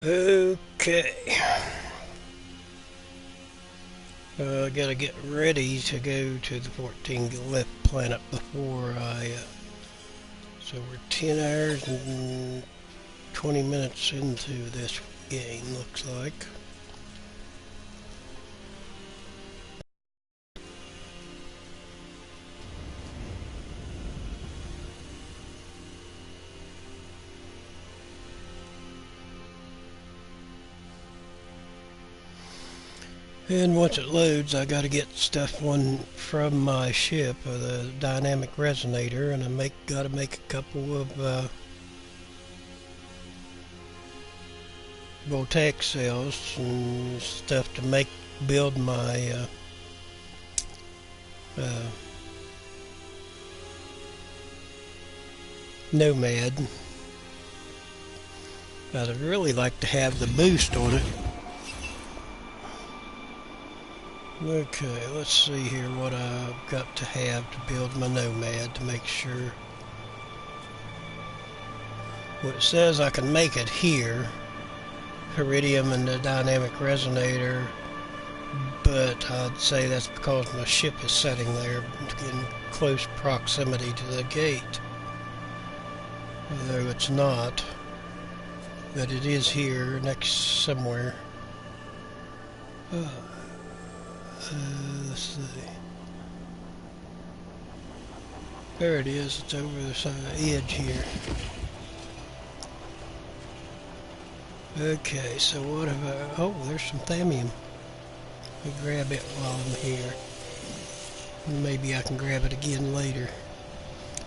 Okay, I gotta get ready to go to the 14 Glyph planet before so we're 10 hours and 20 minutes into this game, looks like. And once it loads, I got to get stuff from my ship, the dynamic resonator, and got to make a couple of voltaic cells and stuff to build my Nomad. I'd really like to have the boost on it. Okay, let's see here what I've got to have to build my Nomad to make sure. What it says I can make it here, Iridium and the dynamic resonator, but I'd say that's because my ship is sitting there in close proximity to the gate. Though it's not, but it is here next somewhere. Let's see. There it is. It's over the side edge here. Okay, so what have I... Oh, there's some thallium. Let me grab it while I'm here. Maybe I can grab it again later.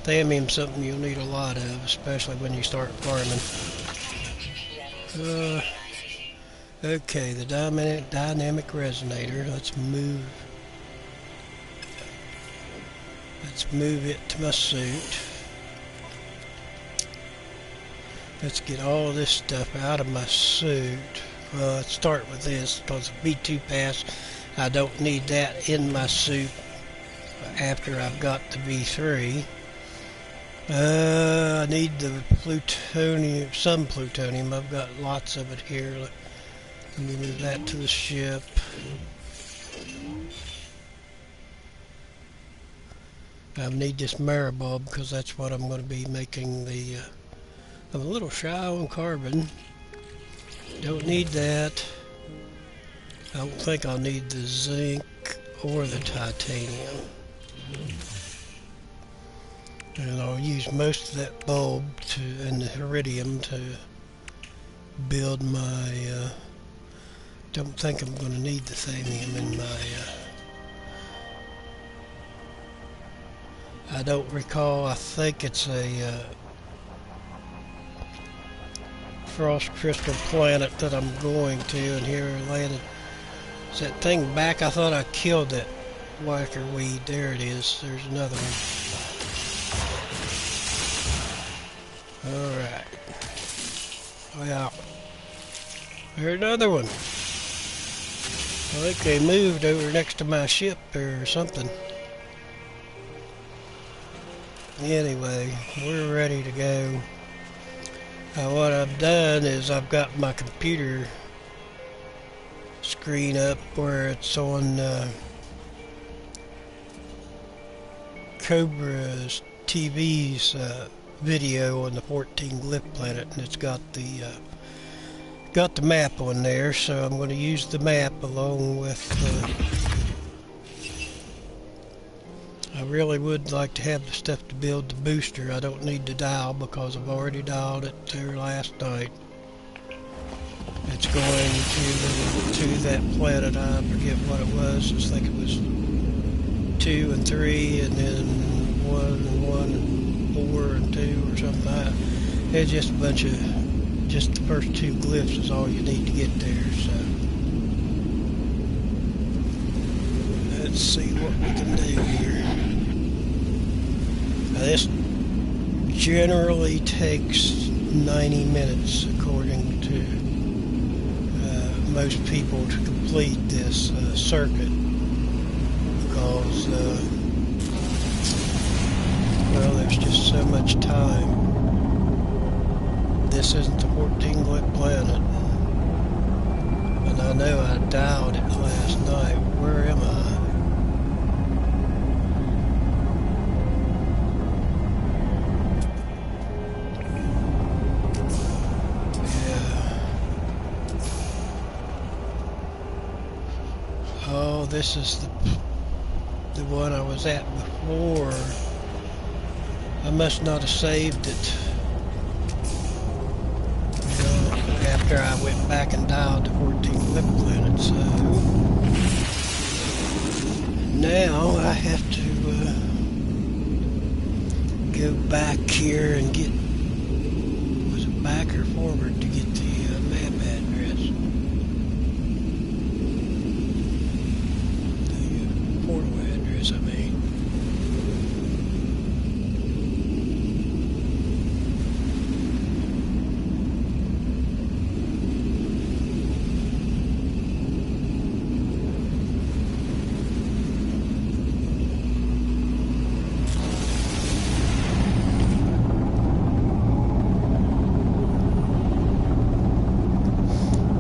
Thallium's something you'll need a lot of, especially when you start farming. Okay, the dynamic resonator. Let's move it to my suit. Let's get all this stuff out of my suit. Let's start with this because the B2 pass, I don't need that in my suit after I've got the V3. I need the plutonium, some plutonium. I've got lots of it here. Let me move that to the ship. I need this marabulb because that's what I'm going to be making the... I'm a little shy on carbon. Don't need that. I don't think I'll need the zinc or the titanium. And I'll use most of that bulb and the iridium to build my... don't think I'm going to need the thallium in my... I don't recall. I think it's a frost crystal planet that I'm going to, and here I landed. Is that thing back? I thought I killed that whacker weed. There it is. There's another one. Alright. Well, there's another one. I think they moved over next to my ship or something. Anyway, we're ready to go. What I've done is I've got my computer screen up where it's on Cobra's TV's video on the 14 Glyph planet, and it's got the map on there, so I'm going to use the map along with I really would like to have the stuff to build the booster. I don't need to dial because I've already dialed it there last night. It's going to that planet. I forget what it was. I think it was 2 and 3 and then 1 and 1 and 4 and 2 or something. It's just a bunch of, just the first 2 glyphs is all you need to get there. So let's see what we can do here. This generally takes 90 minutes, according to most people, to complete this circuit, because, well, there's just so much time. This isn't the 14 Glyph planet. I know I dialed it last night. Where am I? Oh, this is the one I was at before. I must not have saved it. You know, after I went back and dialed the 14 Glyph planet, so now I have to go back here and get, was it back or forward to get the map address? Portal address, I mean.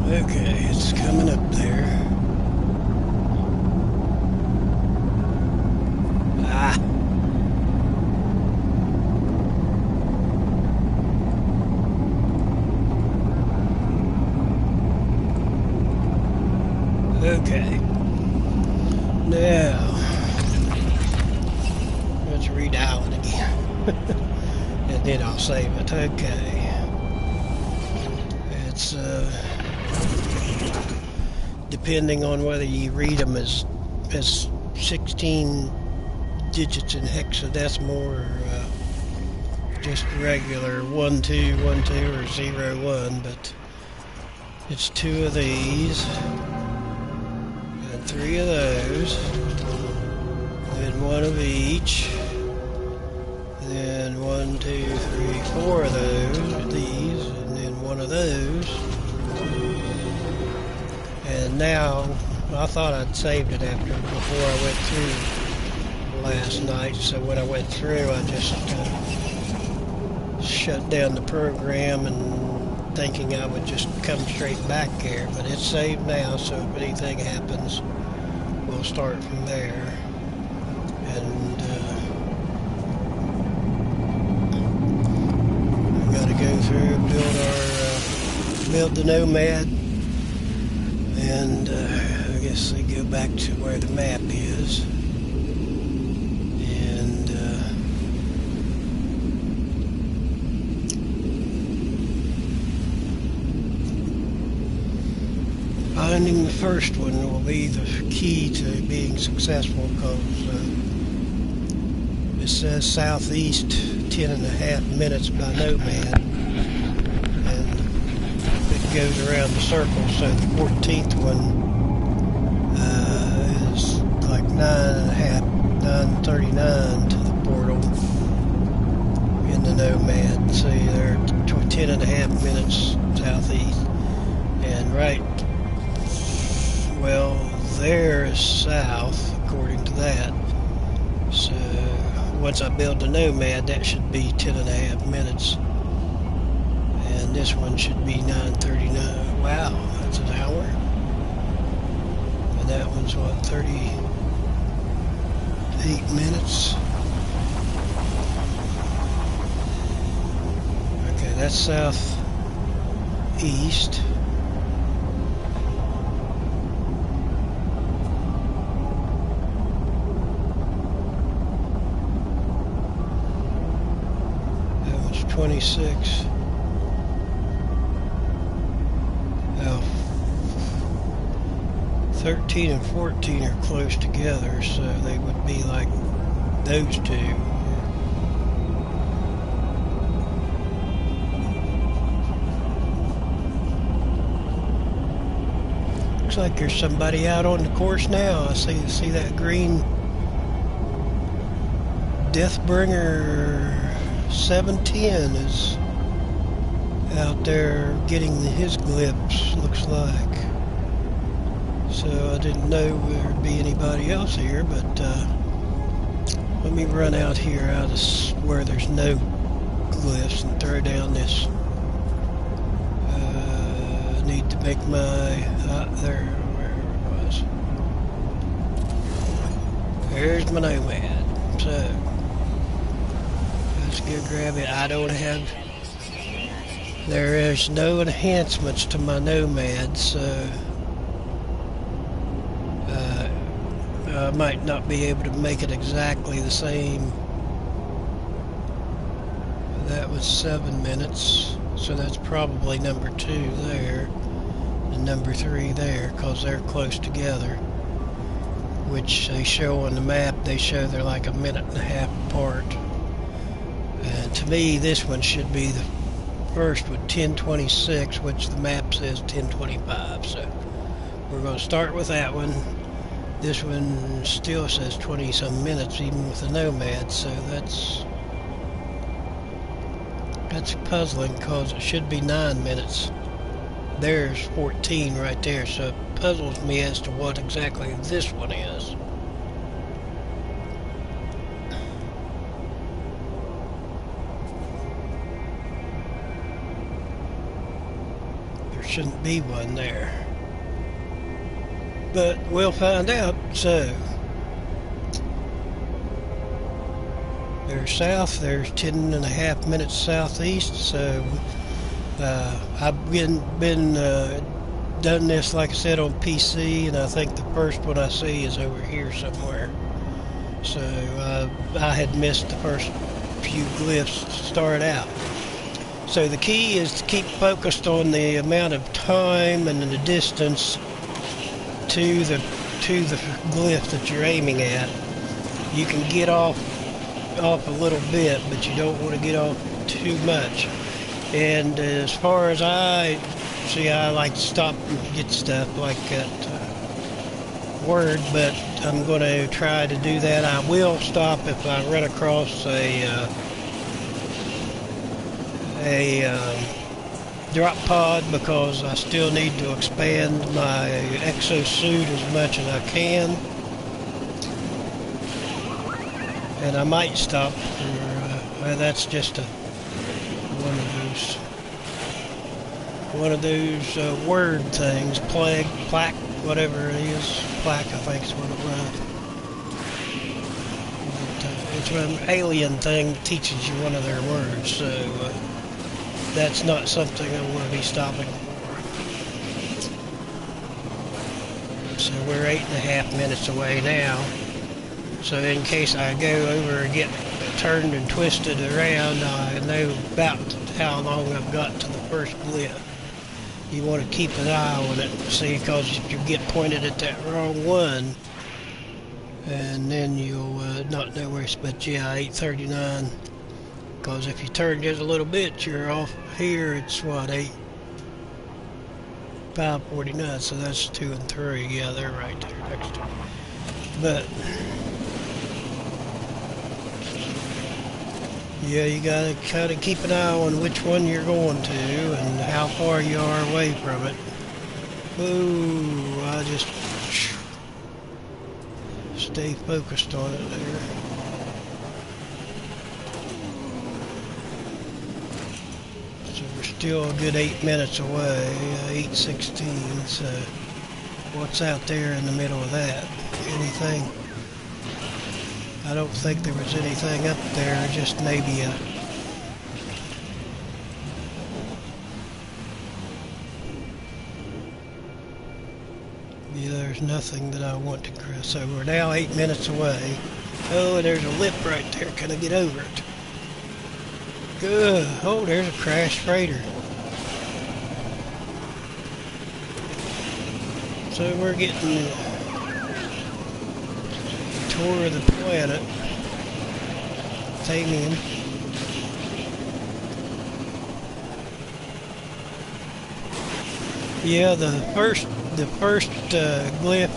Okay, it's coming up there. Ah. Okay. Now, let's redial it again. And then I'll save it. Okay. It's, depending on whether you read them as 16 digits in hexadecimal or just regular 1 2 1 2 or 0 1, but it's 2 of these and 3 of those, then 1 of each, then 1 2 3 4 of these, and then 1 of those. And now, I thought I'd saved it before I went through last night, so when I went through I just shut down the program and thinking I would just come straight back here, but it's saved now, so if anything happens we'll start from there. And we got to go through, build the Nomad. And I guess they go back to where the map is. And finding the first one will be the key to being successful, because it says southeast 10.5 minutes by Nomad. Goes around the circle, so the 14th one is like 9:39 to the portal in the Nomad. See, they're 10.5 minutes southeast, and right, well, there is south according to that. So once I build the Nomad, that should be 10.5 minutes. And this one should be 9:39. Wow, that's an hour. And that one's what, 38 minutes? Okay, that's southeast. That one's 26. 13 and 14 are close together, so they would be like those two. Looks like there's somebody out on the course now. I see that green Deathbringer 710 is out there getting his glyphs, looks like. So I didn't know there'd be anybody else here, but let me run out here out of where there's no glyphs and throw down this need to make my, there, where it was. There's my Nomad. So, let's go grab it. I don't have, there is no enhancements to my Nomad, so I might not be able to make it exactly the same. That was 7 minutes, so that's probably number 2 there, and number 3 there, because they're close together, which they show on the map. They show they're like 1.5 minutes apart. And to me, this one should be the first with 10:26, which the map says 10:25. So we're going to start with that one. This one still says 20-some minutes, even with the Nomad. So that's puzzling, because it should be 9 minutes. There's 14 right there, so it puzzles me as to what exactly this one is. There shouldn't be one there, but we'll find out. So there's south, there's 10.5 minutes southeast, so I've been done this, like I said, on PC, and I think the first one I see is over here somewhere. So I had missed the first few glyphs to start out. So the key is to keep focused on the amount of time and the distance to the glyph that you're aiming at. You can get off a little bit, but you don't want to get off too much. And as far as I see, I like to stop and get stuff like that word, but I'm going to try to do that. I will stop if I run across a drop pod, because I still need to expand my exosuit as much as I can. And I might stop for, that's just one of those word things, plaque, whatever it is, plaque I think is what it was. But, it's an alien thing that teaches you one of their words, so that's not something I want to be stopping for. So we're 8.5 minutes away now. So in case I go over and get turned and twisted around, I know about how long I've got to the first glyph. You want to keep an eye on it, see, because if you get pointed at that wrong one, and then you'll not know where it's, but yeah, 8:39. Because if you turn just a little bit, you're off here. It's what, 5:49. So that's 2 and 3. Yeah, they're right there next to it. But yeah, you gotta kind of keep an eye on which one you're going to and how far you are away from it. Ooh, I just stay focused on it there. So we're still a good 8 minutes away, 8:16. So what's out there in the middle of that? Anything? I don't think there was anything up there, just maybe a... Yeah, there's nothing that I want to cross. So we're now 8 minutes away. Oh, there's a lip right there. Can I get over it? Good. Oh, there's a crashed freighter. So we're getting a tour of the planet. Thamian. Yeah, the first glyph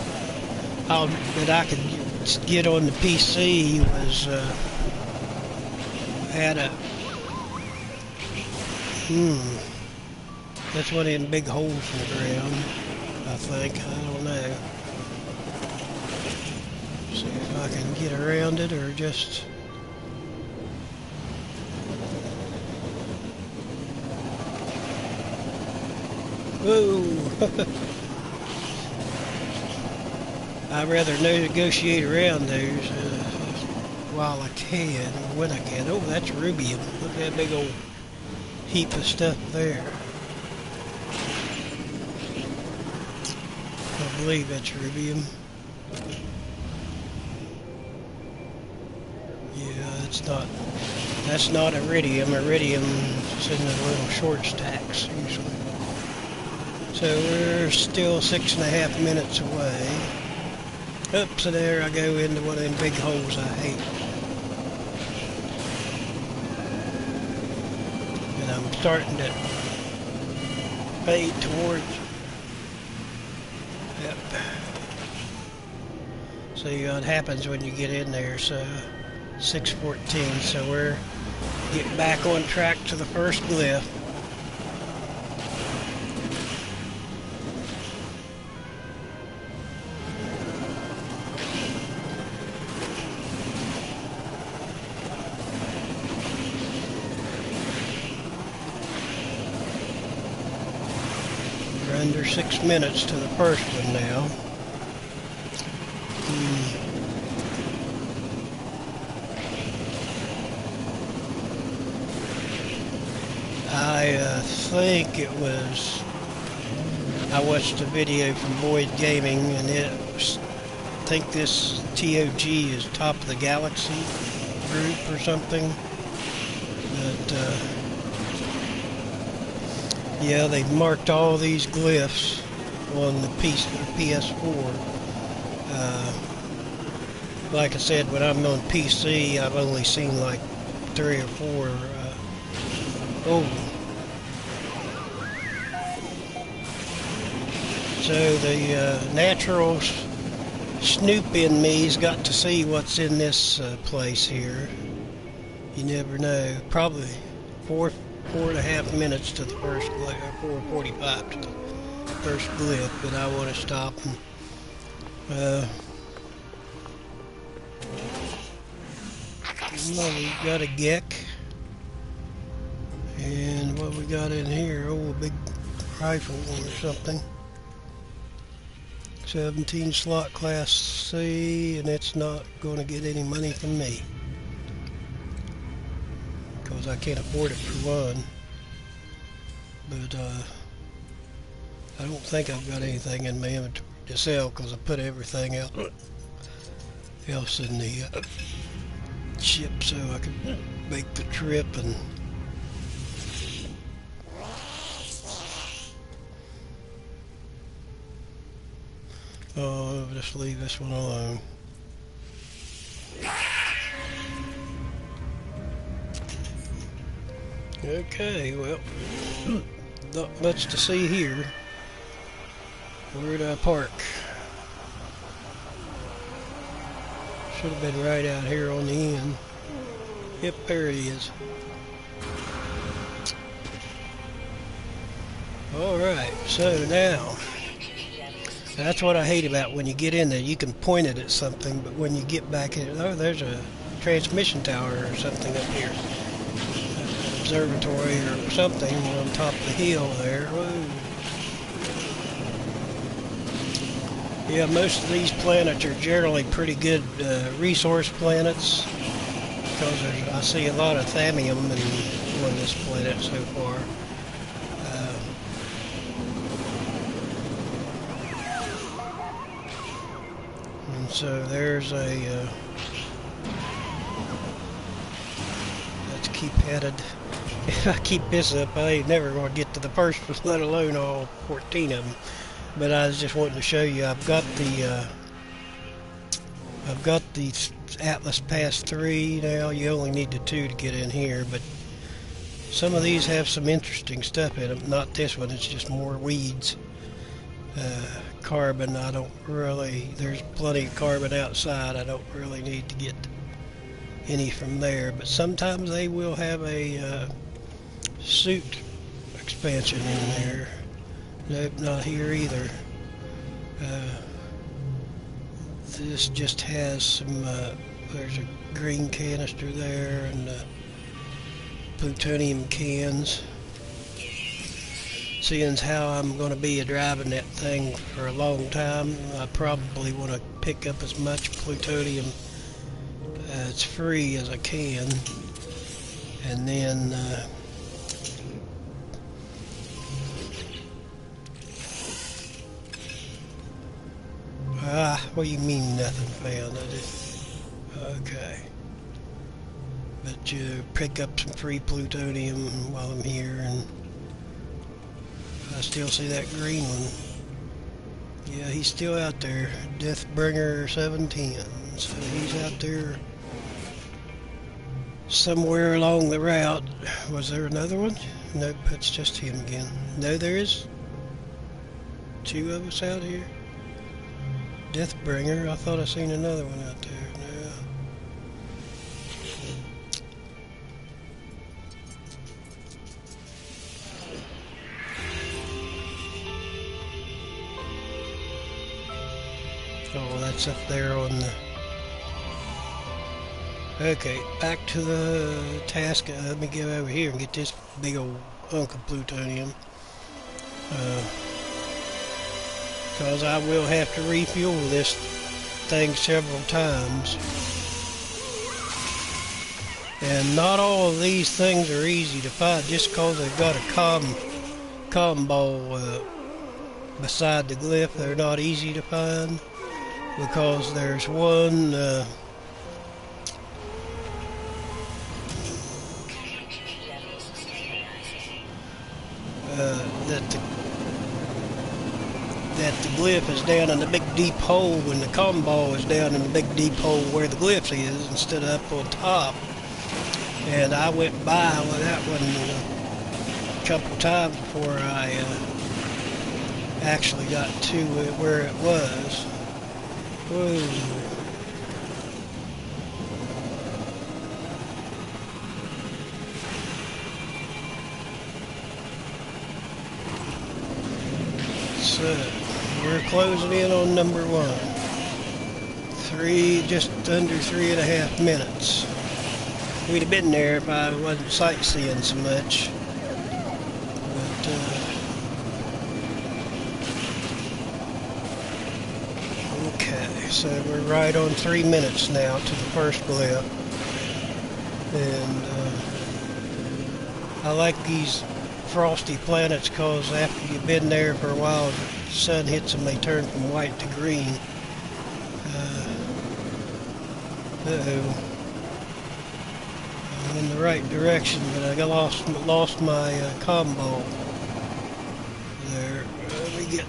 that I could get on the PC was had a that's one of them big holes in the ground, I think. I don't know. See if I can get around it or just... Whoa! I'd rather negotiate around those while I can, or when I can. Oh, that's rubium. Look at that big old heap of stuff there. I believe that's rubium. Yeah, that's not iridium. Iridium is in the little short stacks usually. So we're still 6.5 minutes away. Up, so there I go into one of them big holes I hate. And I'm starting to fade towards. Yep. See what happens when you get in there. So 6:14. So we're getting back on track to the first glyph. Under 6 minutes to the first one now. I think it was, I watched a video from Boyd Gaming, and I think this T.O.G is top of the galaxy group or something. But yeah, they've marked all these glyphs on the PS4. Like I said, when I'm on PC, I've only seen like 3 or 4. So the natural snoop in me's got to see what's in this place here. You never know. Probably 4.5 minutes to the first glyph, 4:45 to the first glyph, but I want to stop and we've got a geck, and what we got in here? Oh, a big rifle or something. 17 slot class C, and it's not going to get any money from me because I can't afford it for one. But I don't think I've got anything in my inventory to sell because I put everything else in the ship so I could make the trip. And I'll just leave this one alone. Okay, well, not much to see here. Where did I park? Should have been right out here on the end. Yep, there it is. Alright, so now, that's what I hate about when you get in there. You can point it at something, but when you get back in, oh, there's a transmission tower or something up here. Observatory or something on top of the hill there. Whoa. Yeah, most of these planets are generally pretty good resource planets because I see a lot of thallium on this planet so far. And so there's a let's keep headed. If I keep this up, I ain't never going to get to the first one, let alone all 14 of them. But I was just wanting to show you, I've got the Atlas Pass 3 now. You only need the 2 to get in here, but some of these have some interesting stuff in them. Not this one, it's just more weeds. Carbon, I don't really, there's plenty of carbon outside. I don't really need to get any from there, but sometimes they will have a suit expansion in there. Nope, not here either. This just has some, there's a green canister there and plutonium cans. seeing as how I'm going to be driving that thing for a long time, I probably want to pick up as much plutonium as free as I can, and then what do you mean nothing found? Okay. But you pick up some free plutonium while I'm here, and I still see that green one. Yeah, he's still out there. Deathbringer 710. So he's out there somewhere along the route. Was there another one? Nope, that's just him again. No, there is two of us out here. Deathbringer, I thought I seen another one out there. Oh, that's up there on the... Okay, back to the task. Let me get over here and get this big old hunk of plutonium. Because I will have to refuel this thing several times. And not all of these things are easy to find just because they've got a combo beside the glyph. They're not easy to find. Because there's one that the glyph is down in the big deep hole, and the combo is down in the big deep hole where the glyph is instead of up on top. And I went by with that one a couple times before I actually got to where it was. Whoa. So, we're closing in on number one. Just under 3.5 minutes. We'd have been there if I wasn't sightseeing so much. But, so we're right on 3 minutes now to the first glyph, and I like these frosty planets because after you've been there for a while, the sun hits them, they turn from white to green. I'm in the right direction, but I lost my combo there. Let me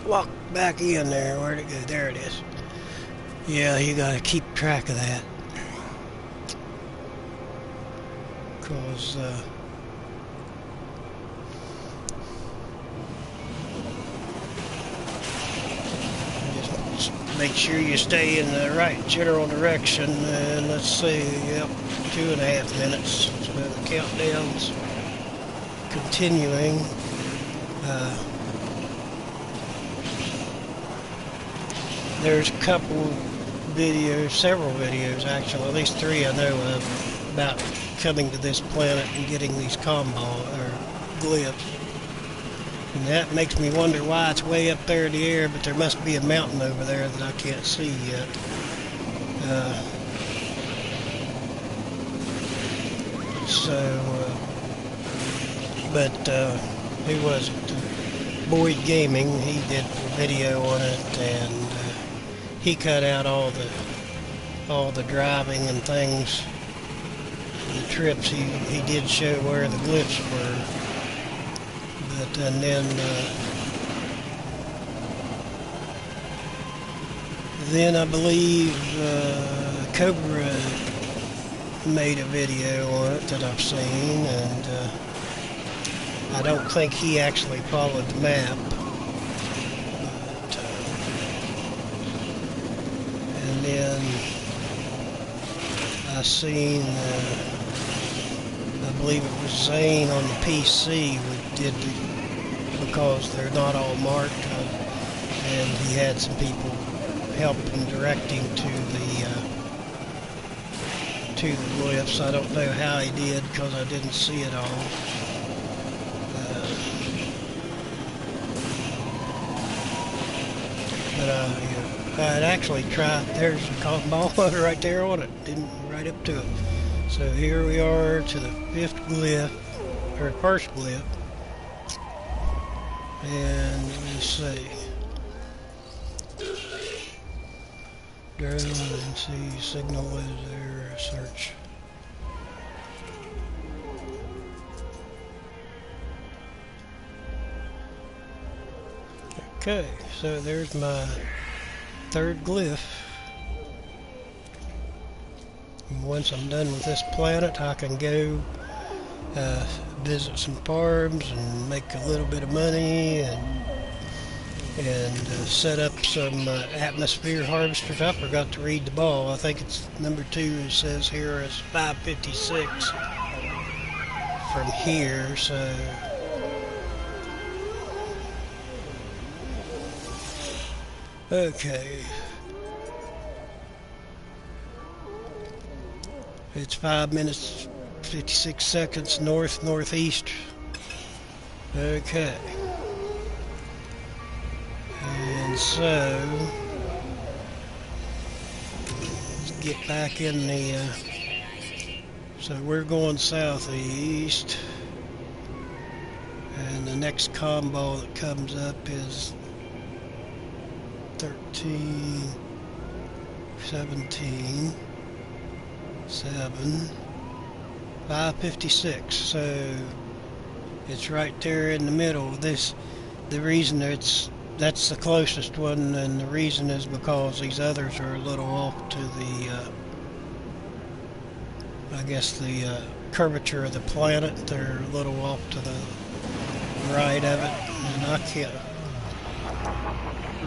walk back in there. Where'd it go? There it is. Yeah, you gotta keep track of that. Because, just make sure you stay in the right general direction. And let's see, yep, 2.5 minutes. So the countdown's continuing. There's a couple videos, several videos actually, at least 3 I know of, about coming to this planet and getting these combo or glyphs. And that makes me wonder why it's way up there in the air, but there must be a mountain over there that I can't see yet. Who was it? Boyd Gaming, he did a video on it, and he cut out all the driving and things, the trips. He did show where the glyphs were, but and then I believe Cobra made a video on it that I've seen, and I don't think he actually followed the map. Then I seen, I believe it was Zane on the PC who did because they're not all marked, and he had some people help him directing to the glyphs. I don't know how he did because I didn't see it all. But I'd actually tried. There's a cotton ball right there on it. Didn't right up to it. So here we are to the fifth glyph, or first glyph. And let's see. Drone and see signal is there. Search. Okay, so there's my third glyph. And once I'm done with this planet, I can go visit some farms and make a little bit of money and set up some atmosphere harvesters. I forgot to read the ball. I think it's number 2. It says here is 556 from here, so okay. It's 5 minutes 56 seconds northeast. Okay. And so let's get back in the so we're going southeast, and the next combo that comes up is 13, 17, 7, 556. So it's right there in the middle. The reason that's the closest one, and the reason is because these others are a little off to the I guess the curvature of the planet. They're a little off to the right of it, and I can't.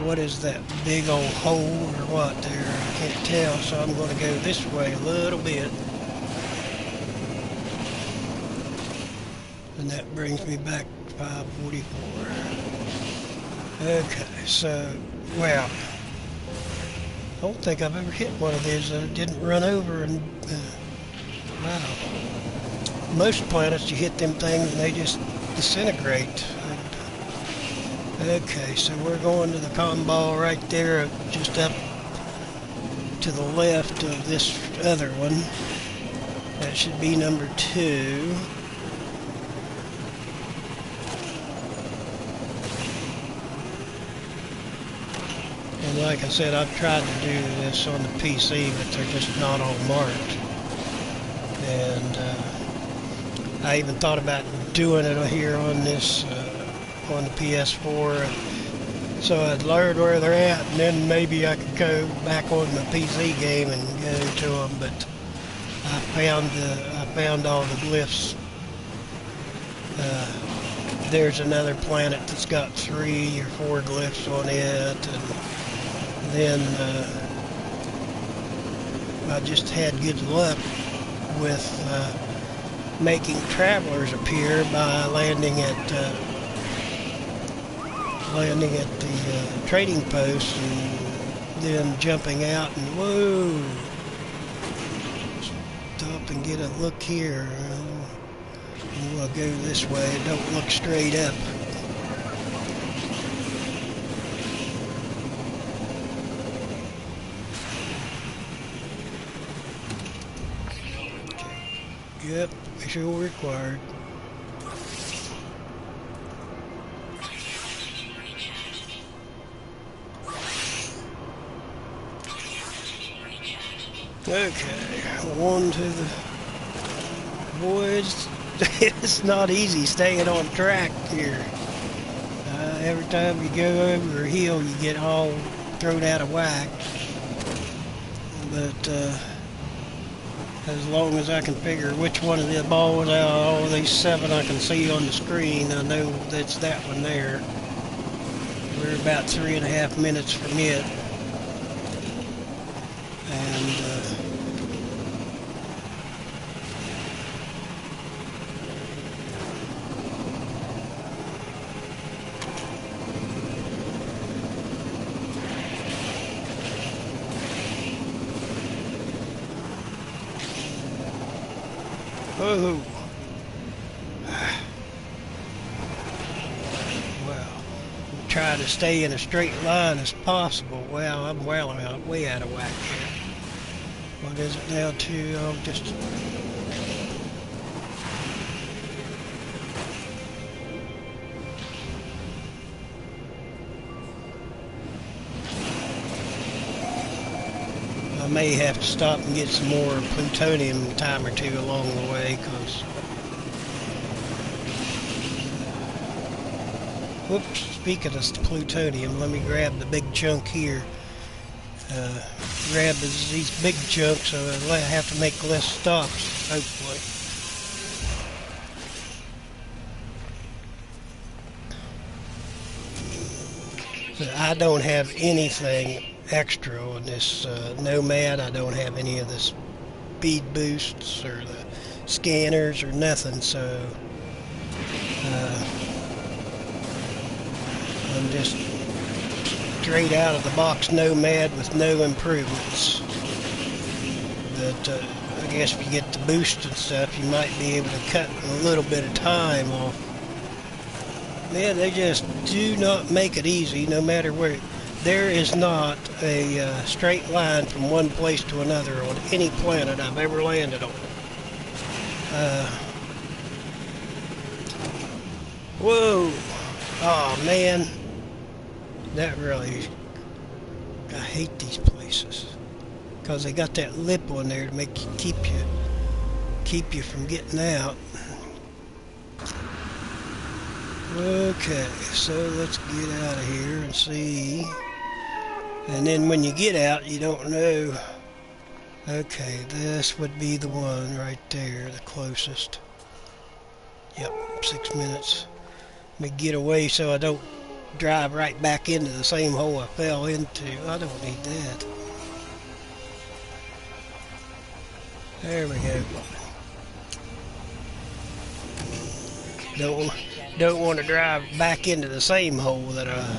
What is that big old hole or what there? I can't tell, so I'm going to go this way a little bit. And that brings me back to 544. Okay, so, well, I don't think I've ever hit one of these that didn't run over, and wow. Most planets, you hit them things and they just disintegrate. Okay, so we're going to the cotton ball right there, just up to the left of this other one. That should be number 2. And like I said, I've tried to do this on the PC, but they're just not all marked. And I even thought about doing it here on this on the PS4, so I'd learn where they're at, and then maybe I could go back on the PC game and go to them. But I found all the glyphs. There's another planet that's got 3 or 4 glyphs on it, and then I just had good luck with making travelers appear by landing at the trading post and then jumping out and whoa, stop and get a look here. We'll go this way. Don't look straight up. Yep, sure required. Okay, on to the boys. It's not easy staying on track here. Every time you go over a hill, you get all thrown out of whack. But as long as I can figure which one of the balls out of all of these 7 I can see on the screen, I know that's that one there. We're about 3.5 minutes from it. And oh, well, try try to stay in a straight line as possible. Well, I'm way out of whack here. What is it now? Just... I may have to stop and get some more plutonium a time or two along the way, because... Whoops, speaking of plutonium, let me grab the big chunk here. Grab these big chunks so I have to make less stops, hopefully. So I don't have anything extra on this Nomad. I don't have any of the speed boosts or the scanners or nothing, so I'm just straight out of the box Nomad with no improvements. But I guess if you get the boost and stuff, you might be able to cut a little bit of time off. Man, they just do not make it easy, no matter where. There is not a straight line from one place to another on any planet I've ever landed on. Whoa! Oh man, that really... I hate these places because they got that lip on there to make you keep you from getting out. Okay, so let's get out of here and see. And then when you get out, you don't know. Okay, this would be the one right there, the closest. Yep, 6 minutes. Let me get away so I don't drive right back into the same hole I fell into. I don't need that. There we go. Don't want to drive back into the same hole that I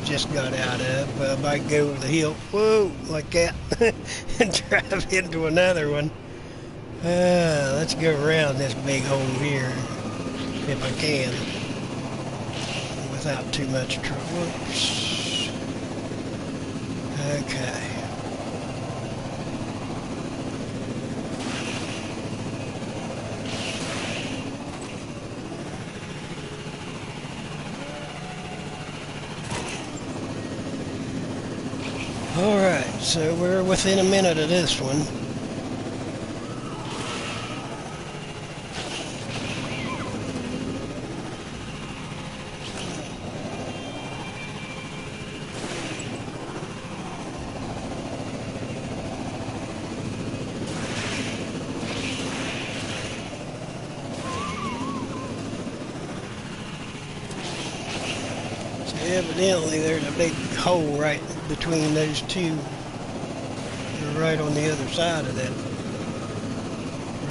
just got out of. I might go over the hill, whoa, like that, and drive into another one. Let's go around this big hole here, if I can, without too much trouble. Whoops. Okay. Alright, so we're within a minute of this one. So evidently there's a big hole right between those two. They're right on the other side of that.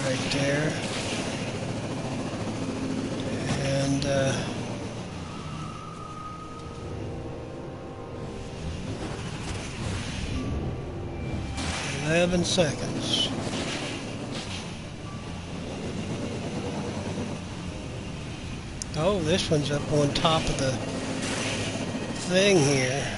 Right there. And 11 seconds. Oh, this one's up on top of the thing here.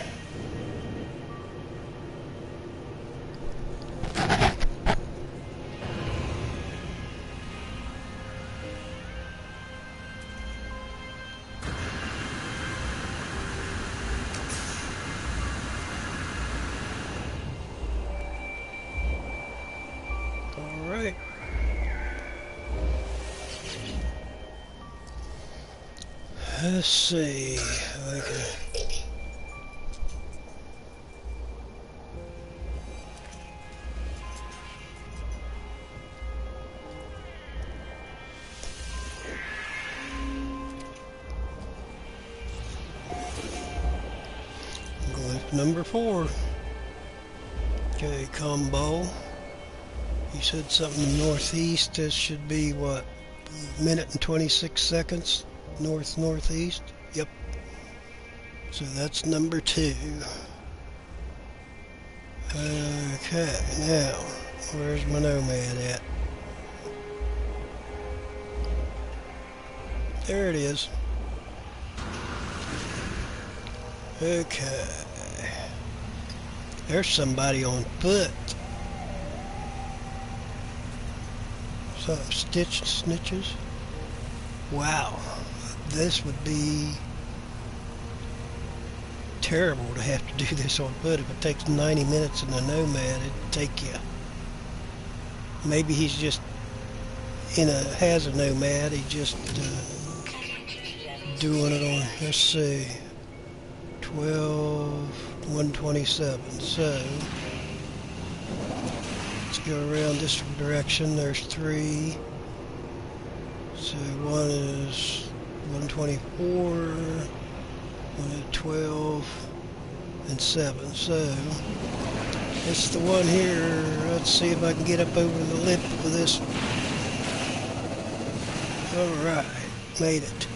Alright. Let's see. Okay. Glyph number 4. Okay, combo. You said something northeast. This should be what? Minute and 26 seconds. Northeast. Yep. So that's number 2. Okay, now where's my Nomad at? There it is. Okay. There's somebody on foot. Some stitched snitches. Wow. This would be terrible to have to do this on foot. If it takes 90 minutes in the Nomad, it'd take you. Maybe he's just has a Nomad. He's just doing it on, let's see, 127. So let's go around this direction. There's 3. So one is 124, one at 12, and 7. So it's the one here. Let's see if I can get up over the lip of this. Alright, made it.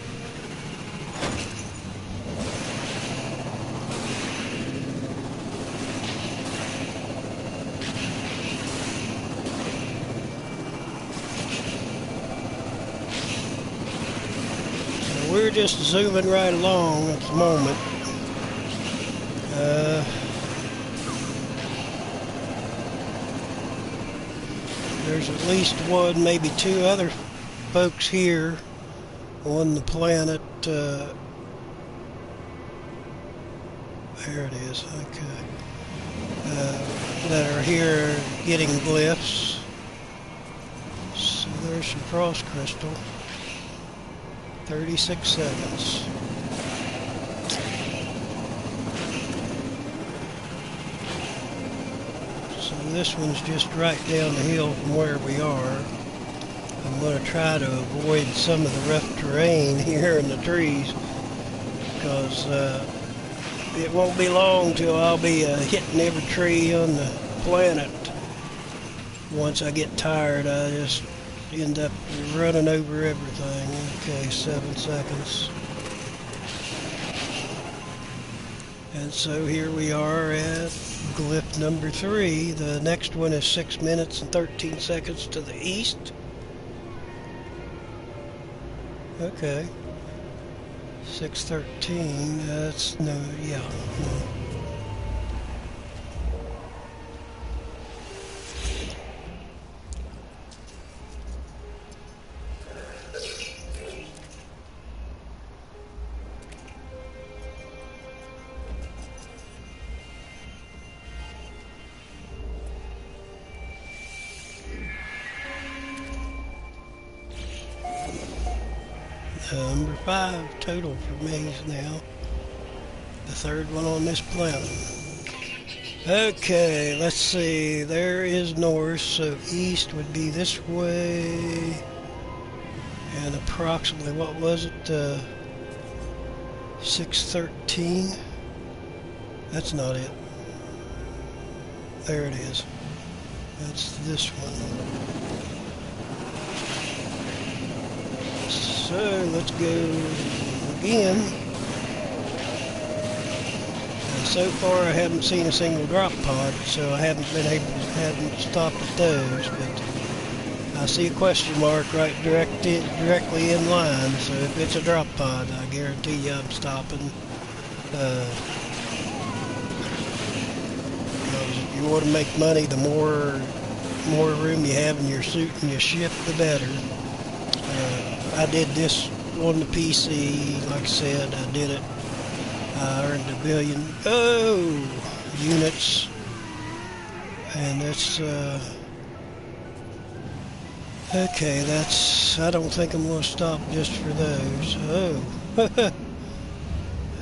We're just zooming right along at the moment. There's at least one, maybe 2 other folks here on the planet. There it is. Okay. That are here getting glyphs. So there's some frost crystal. 36 seconds. So this one's just right down the hill from where we are. I'm going to try to avoid some of the rough terrain here in the trees, because it won't be long till I'll be hitting every tree on the planet. Once I get tired, I just end up running over everything. Okay, 7 seconds. And so here we are at glyph number 3. The next one is 6 minutes and 13 seconds to the east. Okay. 6:13. That's no, yeah. No. Number 5 total for me now. The 3rd one on this planet. Okay, let's see. There is north, so east would be this way. And approximately, what was it? 6:13? That's not it. There it is. That's this one. So let's go again. And so far I haven't seen a single drop pod, so I haven't stopped at those, but I see a question mark right directly in line, so if it's a drop pod, I guarantee you I'm stopping. If you want to make money, the more room you have in your suit and your ship, the better. I did this on the PC, like I said, I did it. I earned 1 billion units, and that's okay. I don't think I'm going to stop just for those. Oh,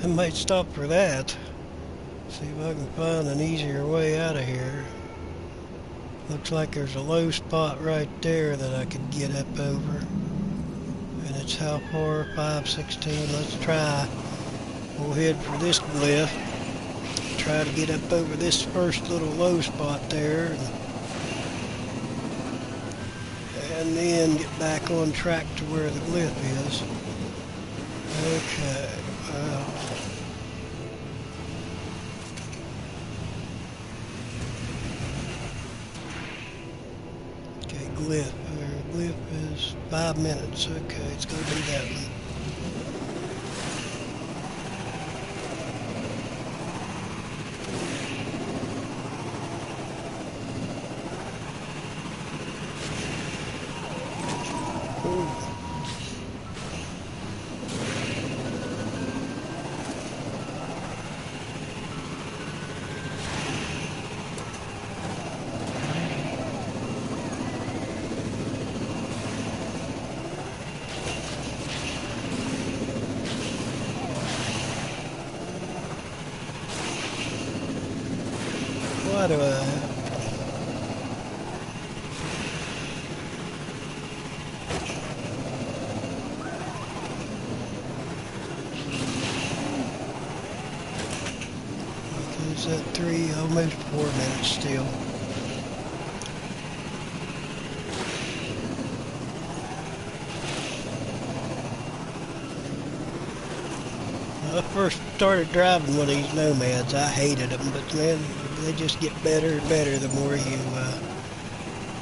I might stop for that. See if I can find an easier way out of here. Looks like there's a low spot right there that I could get up over. And it's how far? 5:16. Let's try. We'll head for this glyph. Try to get up over this first little low spot there. And then get back on track to where the glyph is. Okay. Okay, glyph. Glyph is 5 minutes. Okay, it's going to be that one. Why do I? Is that 3, almost 4 minutes still. When I first started driving one of these Nomads, I hated them, but man, they just get better and better the more you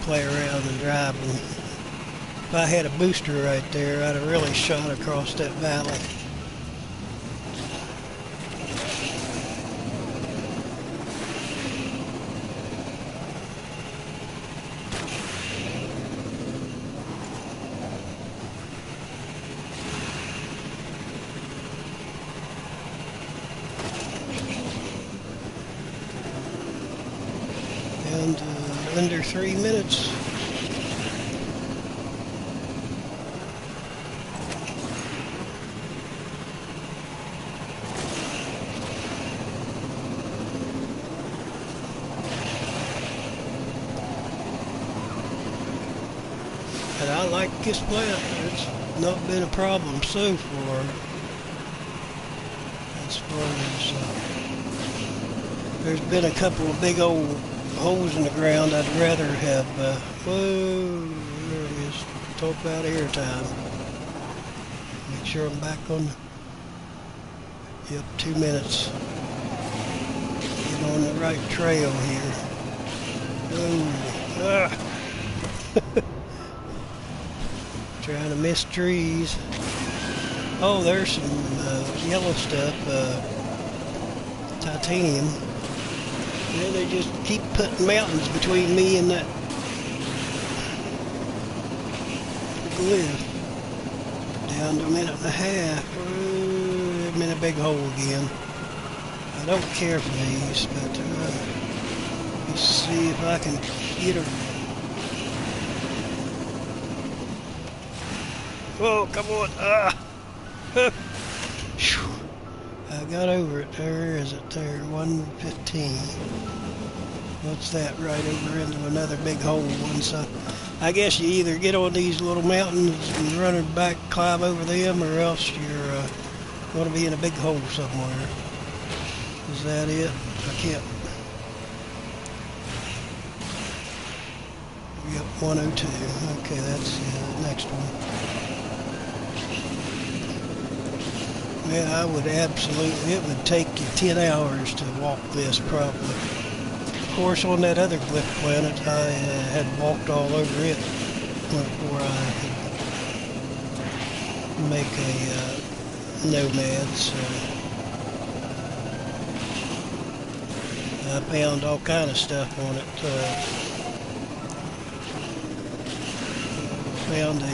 play around and drive them. If I had a booster right there, I'd have really shot across that valley. And under 3 minutes. And I like this plant. It's not been a problem so far. As far as there's been a couple of big old holes in the ground. I'd rather have whoa, there it is. Talk about airtime. Make sure I'm back on. Yep, 2 minutes. Get on the right trail here. Oh, trying to miss trees. Oh, there's some yellow stuff, titanium. Yeah, they just keep putting mountains between me and that Glyph. Down to a minute and a half. I'm in a big hole again. I don't care for these, but let's see if I can get her. Whoa, come on. I got over it. There is it there. 115. What's that? Right over into another big hole one side. I guess you either get on these little mountains and run it back, climb over them, or else you're going to be in a big hole somewhere. Is that it? I can't. Yep, 102. Okay, that's the next one. Yeah, I would absolutely, it would take you 10 hours to walk this probably. Of course, on that other Glyph planet, I had walked all over it before I could make a Nomad, so I found all kind of stuff on it. Found a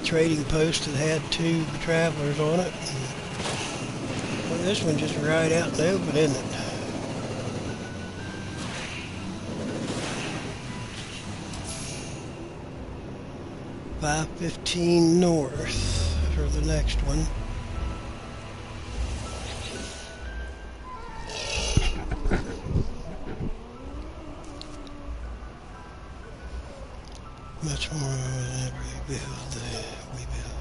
trading post that had 2 travelers on it. Well, this one just right out in the open, isn't it? $5.15 north for the next one. Much more than every build we build.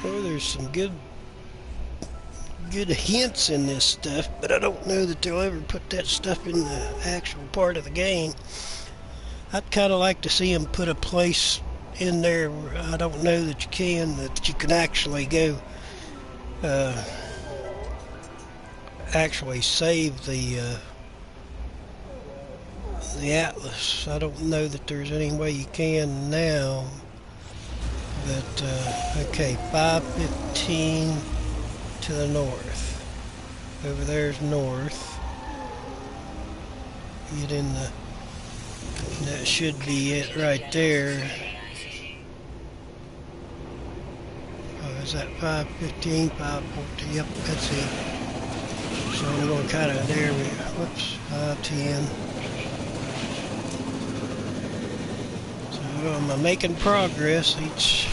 Oh, there's some good hints in this stuff, but I don't know that they'll ever put that stuff in the actual part of the game. I'd kind of like to see them put a place in there where I don't know that you can actually go actually save the atlas. I don't know that there's any way you can now. But okay, 515 to the north. Over there's north. Get in the. That should be it right there. Oh, is that 515, 514? Yep, that's it. So I'm going to kind of, there we go, whoops, 510. So I'm making progress each,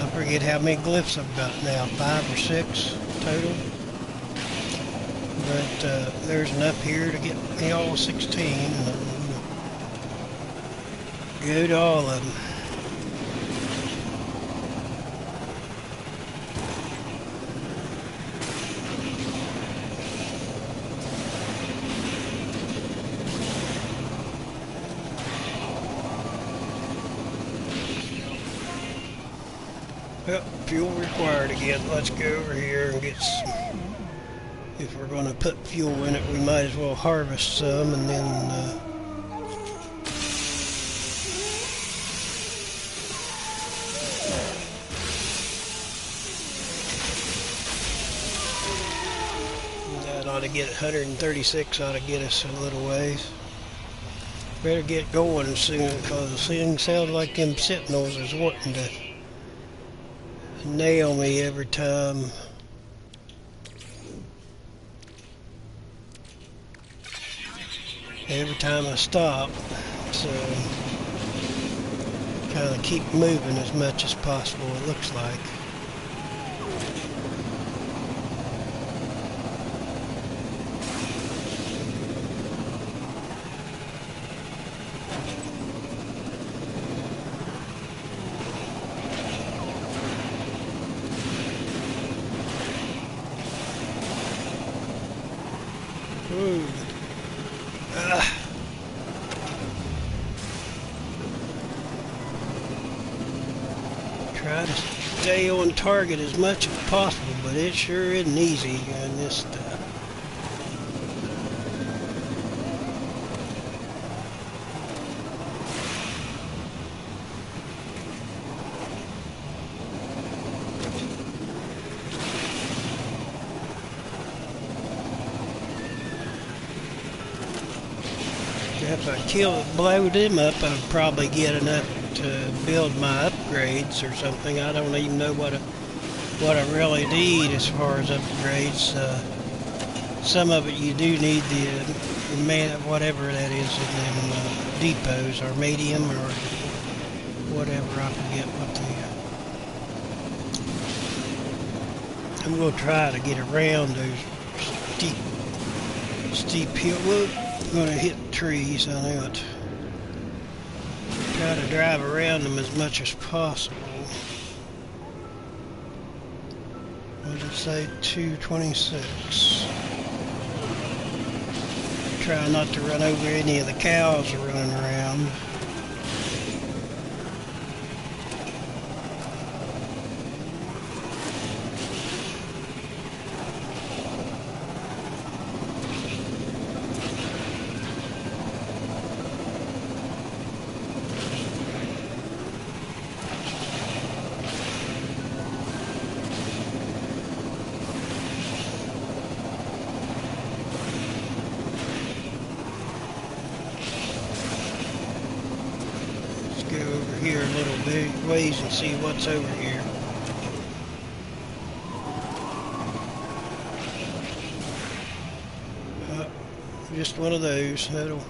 I forget how many glyphs I've got now, 5 or 6 total. But there's enough here to get me all 16, and I'm going to go to all of them. Well, fuel required again. Let's go over here and get some. If we're going to put fuel in it, we might as well harvest some and then that ought to get 136, ought to get us a little ways. Better get going soon, because the thing sounds like them sentinels is wanting to nail me every time. Every time I stop, so kind of keep moving as much as possible, it looks like. Ooh. Try to stay on target as much as possible, but it sure isn't easy in this stuff. If I blow them up, I'd probably get enough to build my upgrades or something. I don't even know what I really need as far as upgrades. Some of it you do need the whatever that is in them depots, or medium or whatever. I forget what the. I'm going to try to get around those steep hill. Whoop. I'm going to hit trees, I know it. Try to drive around them as much as possible. What did it say? 226. Try not to run over any of the cows that are running around. Here a little bit ways and see what's over here. Just one of those. That'll.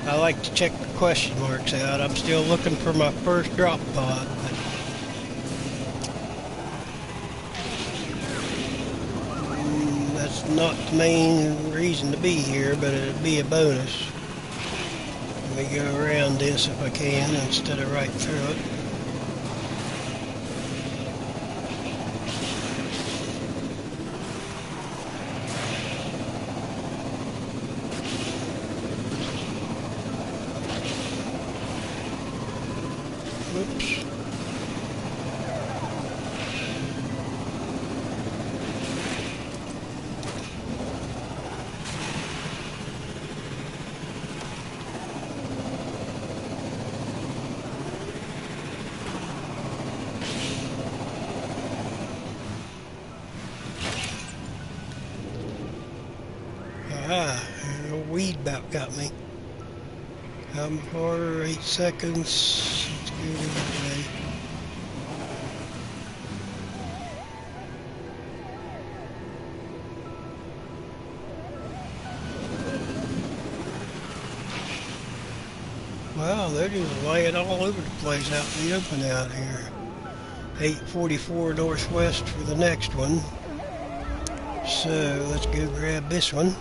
I like to check the question marks out. I'm still looking for my first drop pod. That's not the main reason to be here, but it'd be a bonus. Let me go around this if I can instead of right through it. Whoops. A weed about got me. How far? 8 seconds. Let's go this way. Told you it was laying all over the place out in the open out here. 844 northwest for the next one. So let's go grab this one.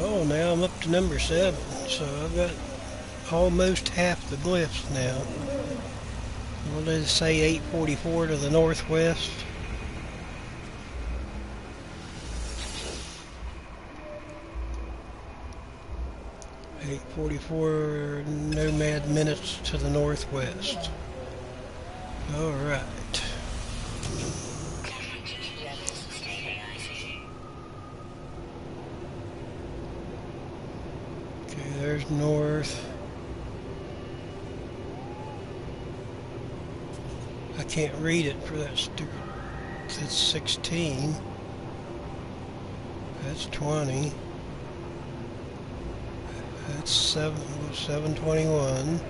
Oh, now I'm up to number 7, so I've got almost half the glyphs now. What did it say, 844 to the northwest? .44 nomad minutes to the northwest. All right. Okay, there's north. I can't read it for that stupid. That's 16. That's 20. That's 721.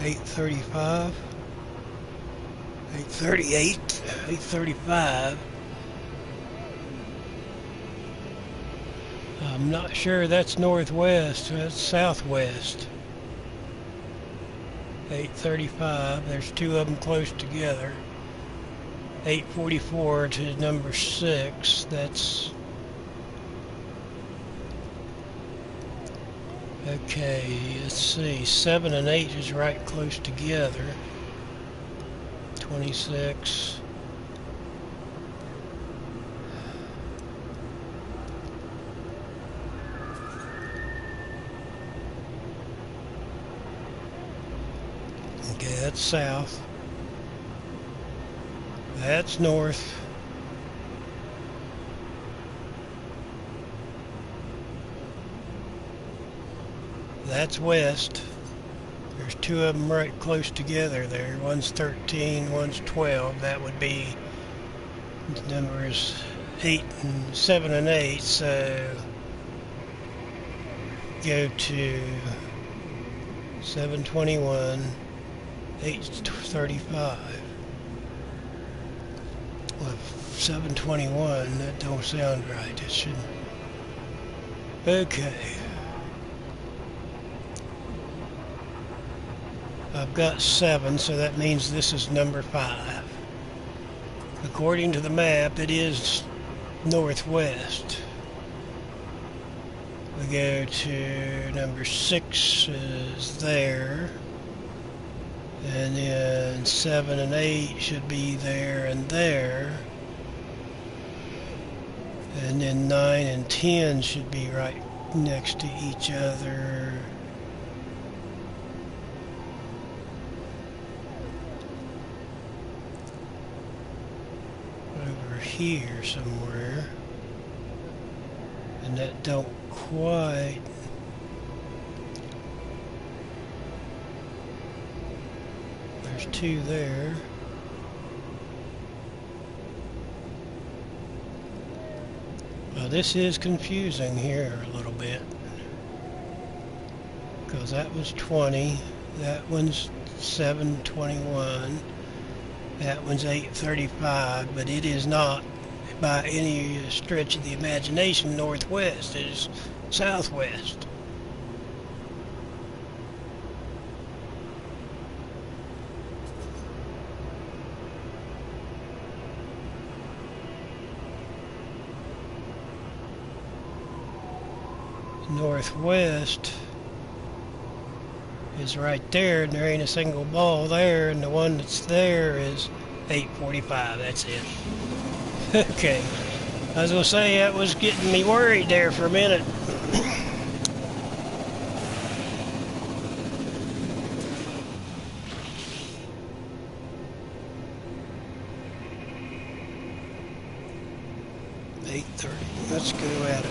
835. 838. 835. I'm not sure that's northwest. That's southwest. 835. There's two of them close together. 844 to number 6. That's okay. Let's see. 7 and 8 is right close together. 26. Okay, that's south. That's north. That's west. There's two of them right close together there. One's 13, one's 12. That would be numbers 7 and 8. So go to 721, 835. Well, 721, that don't sound right. It shouldn't. Okay. I've got 7, so that means this is number 5. According to the map, it is northwest. We go to number 6 is there. And then 7 and 8 should be there and there. And then 9 and 10 should be right next to each other. Over here somewhere. And that don't quite. There's 2 there. Well, this is confusing here a little bit. Because that was 20. That one's 721. That one's 835. But it is not, by any stretch of the imagination, northwest. It is southwest. Northwest is right there, and there ain't a single ball there, and the one that's there is 845. That's it. Okay, I was gonna say that was getting me worried there for a minute. .830. Let's go at it.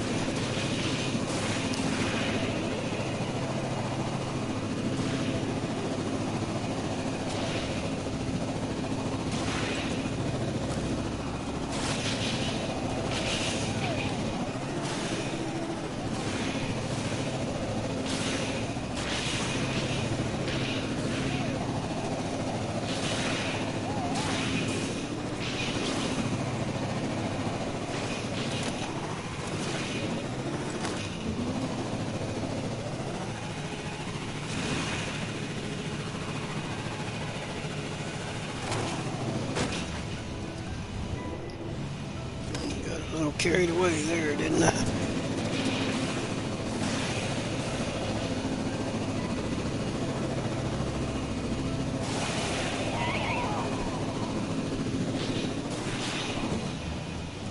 a little carried away there, didn't I?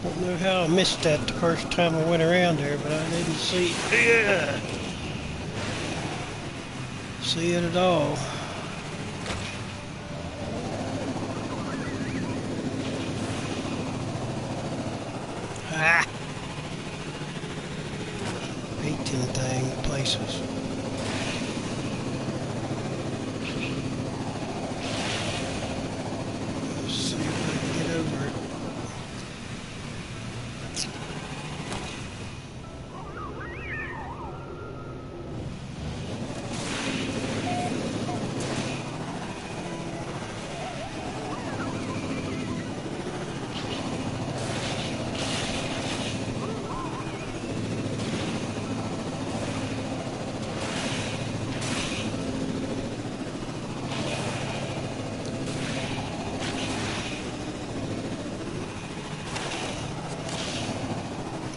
Don't know how I missed that the first time I went around there, but I didn't see it at all. Ah! Hate them thing places. Let's see if I can get over it.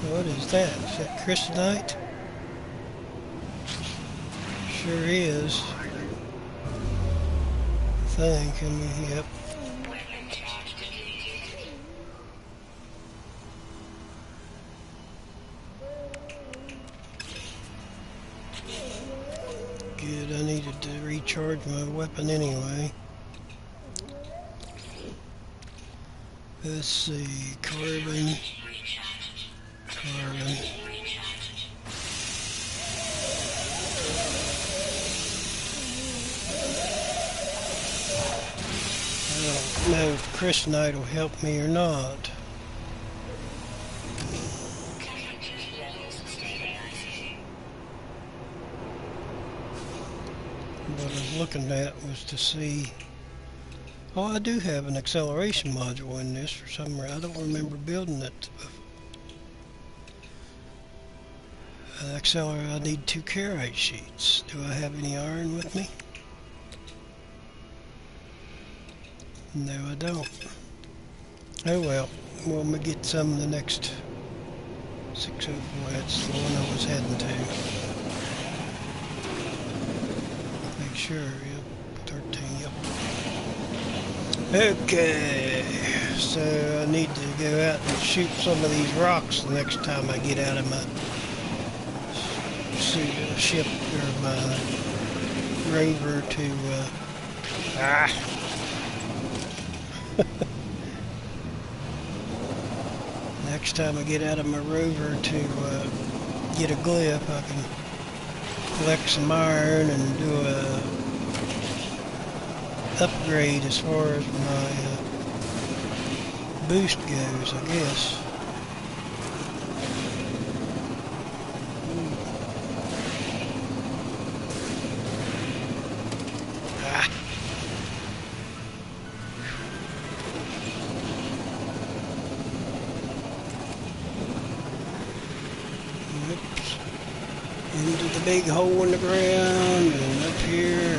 What is that? Is that crystalite? Sure is. I think, yep. Good, I needed to recharge my weapon anyway. Let's see, carbon. I don't know if crystalite will help me or not. What I was looking at was to see. Oh, I do have an acceleration module in this for some reason. I don't remember building it. Accelerator, I need 2 carite sheets. Do I have any iron with me? No, I don't. Oh well, we'll get some in the next 604. That's the one I was heading to. Make sure, yep, 13, yep. Okay, so I need to go out and shoot some of these rocks the next time I get out of my ship or my rover to next time I get out of my rover to get a glyph, I can collect some iron and do a upgrade as far as my boost goes, I guess. Into the big hole in the ground and up here and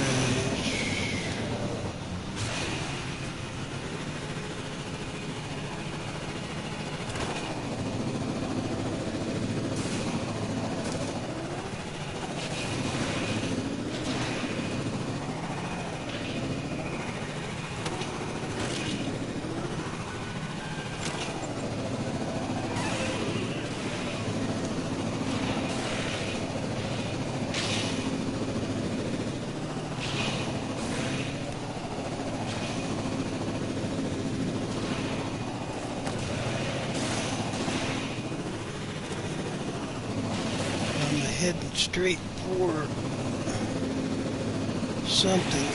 heading straight for something.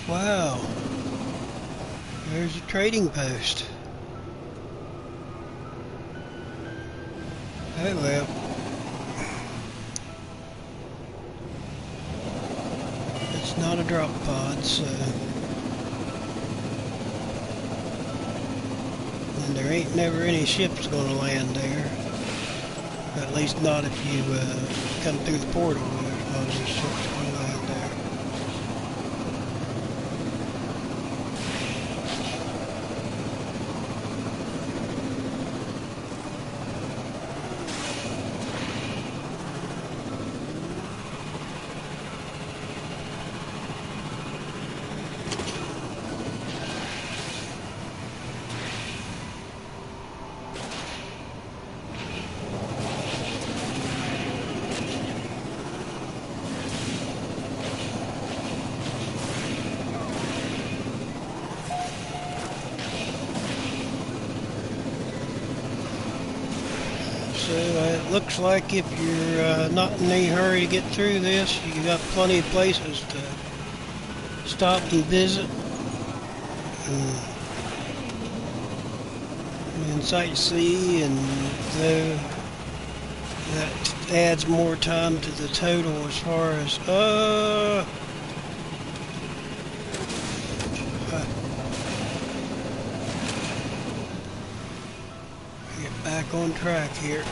Wow. There's a trading post. Oh well. It's not a drop pod, so... And there ain't never any ships gonna land there. At least not if you come through the portal. There's not any ships gonna land there. So it looks like if you're not in any hurry to get through this, you got plenty of places to stop and visit and sightsee, and though that adds more time to the total as far as get back on track here.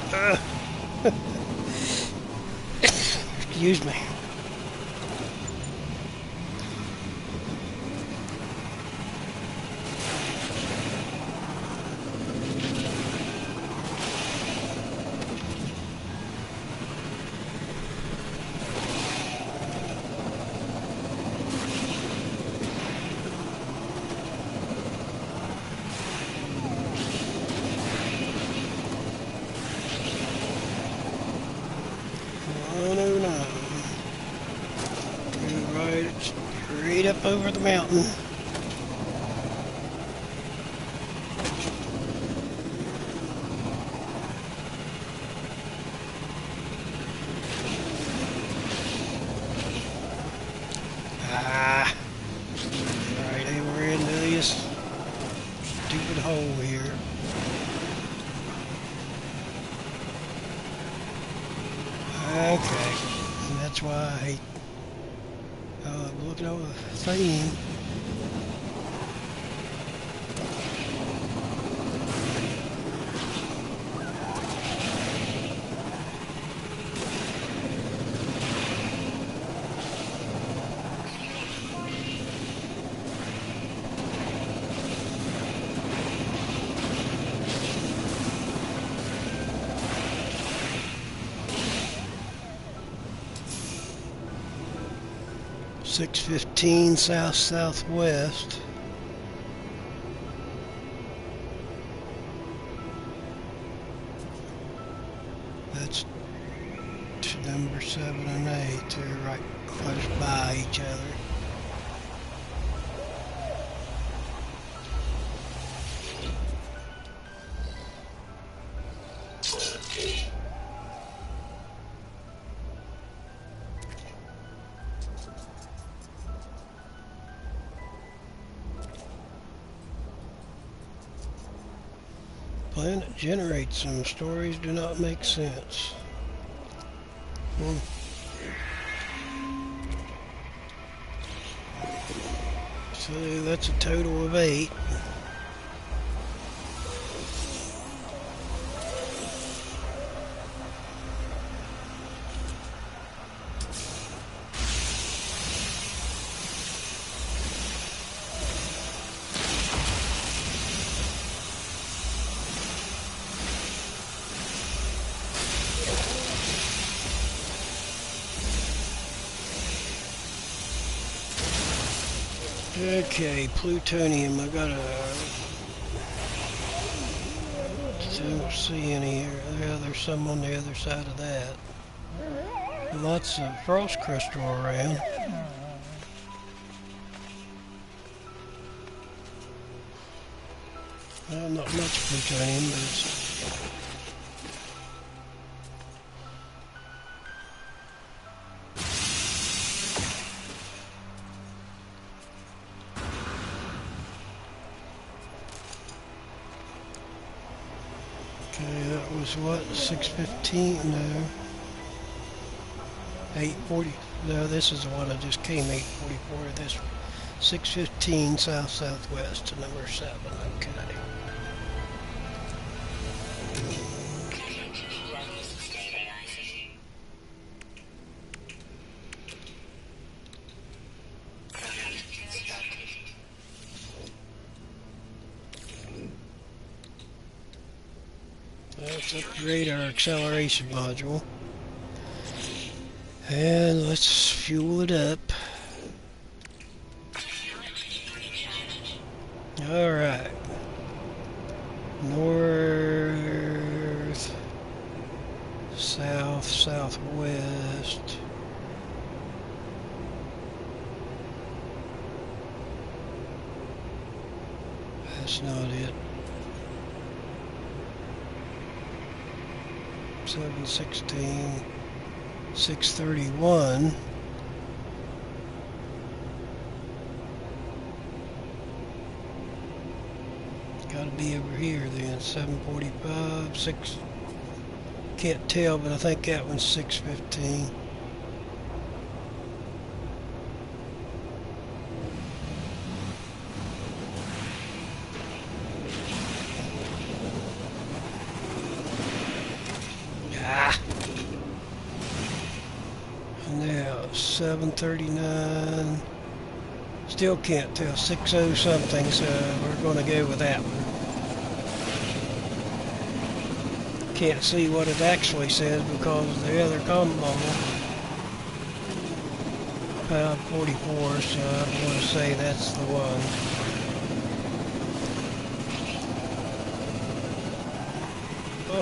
Excuse me. Straight up over the mountain. Right over into this stupid hole here. Okay, and that's why I hate looking over the thing. .615 south-southwest. That's number 7 and 8. They're right close by each other. Planet generates some stories do not make sense. So that's a total of 8. Okay, plutonium. I don't see any here. Yeah, there's some on the other side of that. Lots of frost crystal around. Well, not much plutonium, but it's... Okay, that was what, 615? No. 840. No, this is the one I just came, 844. This 615 south-southwest to number 7. Okay. Let's upgrade our acceleration module. And let's fuel it up. Alright. North, south, southwest. That's not it. 716, 631. Got to be over here then. 745, 6. Can't tell, but I think that one's 615. Now 739. Still can't tell. 60 something, so we're going to go with that one. Can't see what it actually says because of the other combo. Pound 44, so I'm going to say that's the one.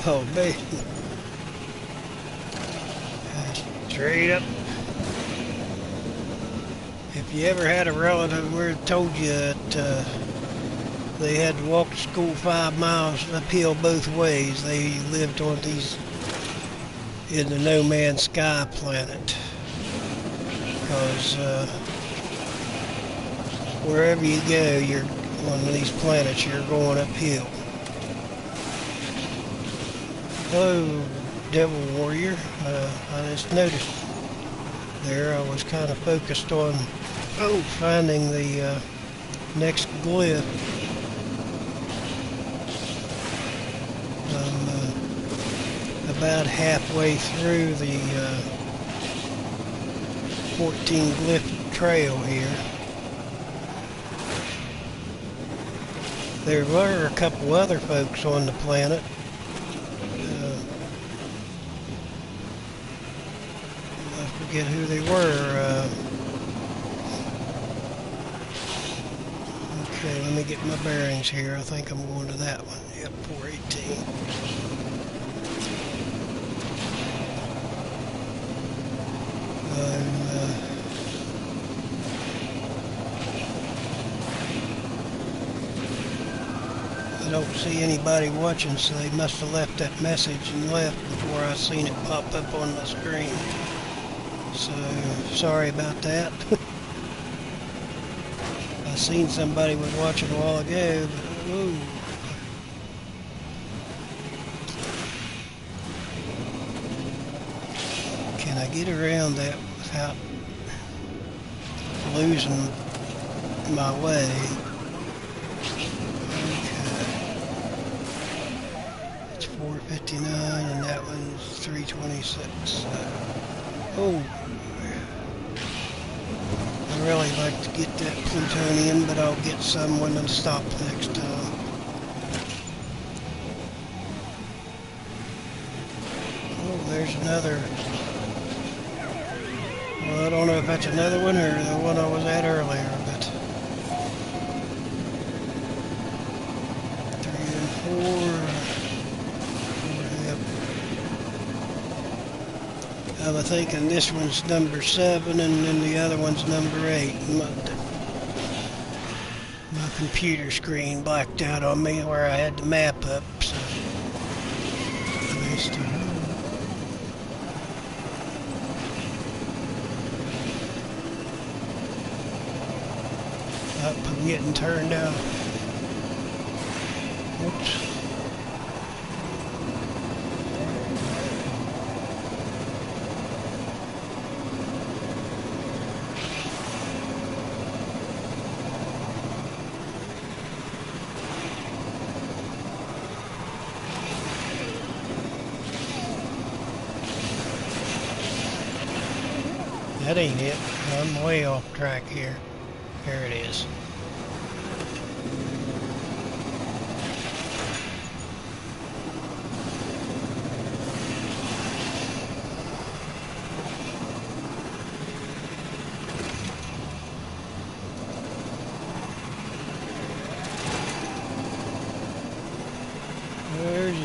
Oh, baby. Straight up. If you ever had a relative where it told you that they had to walk to school 5 miles uphill both ways, they lived on these, in the No Man's Sky planet. Because wherever you go, you're on these planets, you're going uphill. Hello, Devil Warrior. I just noticed there I was kind of focused on finding the next glyph. I'm about halfway through the 14 glyph trail here. There were a couple other folks on the planet. I forget who they were. Okay, let me get my bearings here. I think I'm going to that one. Yep, 418. I don't see anybody watching, so they must have left that message and left before I seen it pop up on the screen. So, sorry about that. I seen somebody was watching a while ago, but ooh. Can I get around that without losing my way? Okay. It's 459 and that one's 326. Oh. I really like to get that plutonium, but I'll get some when I stop next time. Oh, there's another. Well, I don't know if that's another one or the one I was at earlier, but 3 and 4. I'm thinking this one's number 7 and then the other one's number 8. My computer screen blacked out on me where I had the map up, so I'm getting turned out. Whoops. That ain't it. I'm way off track here. There it is. There's a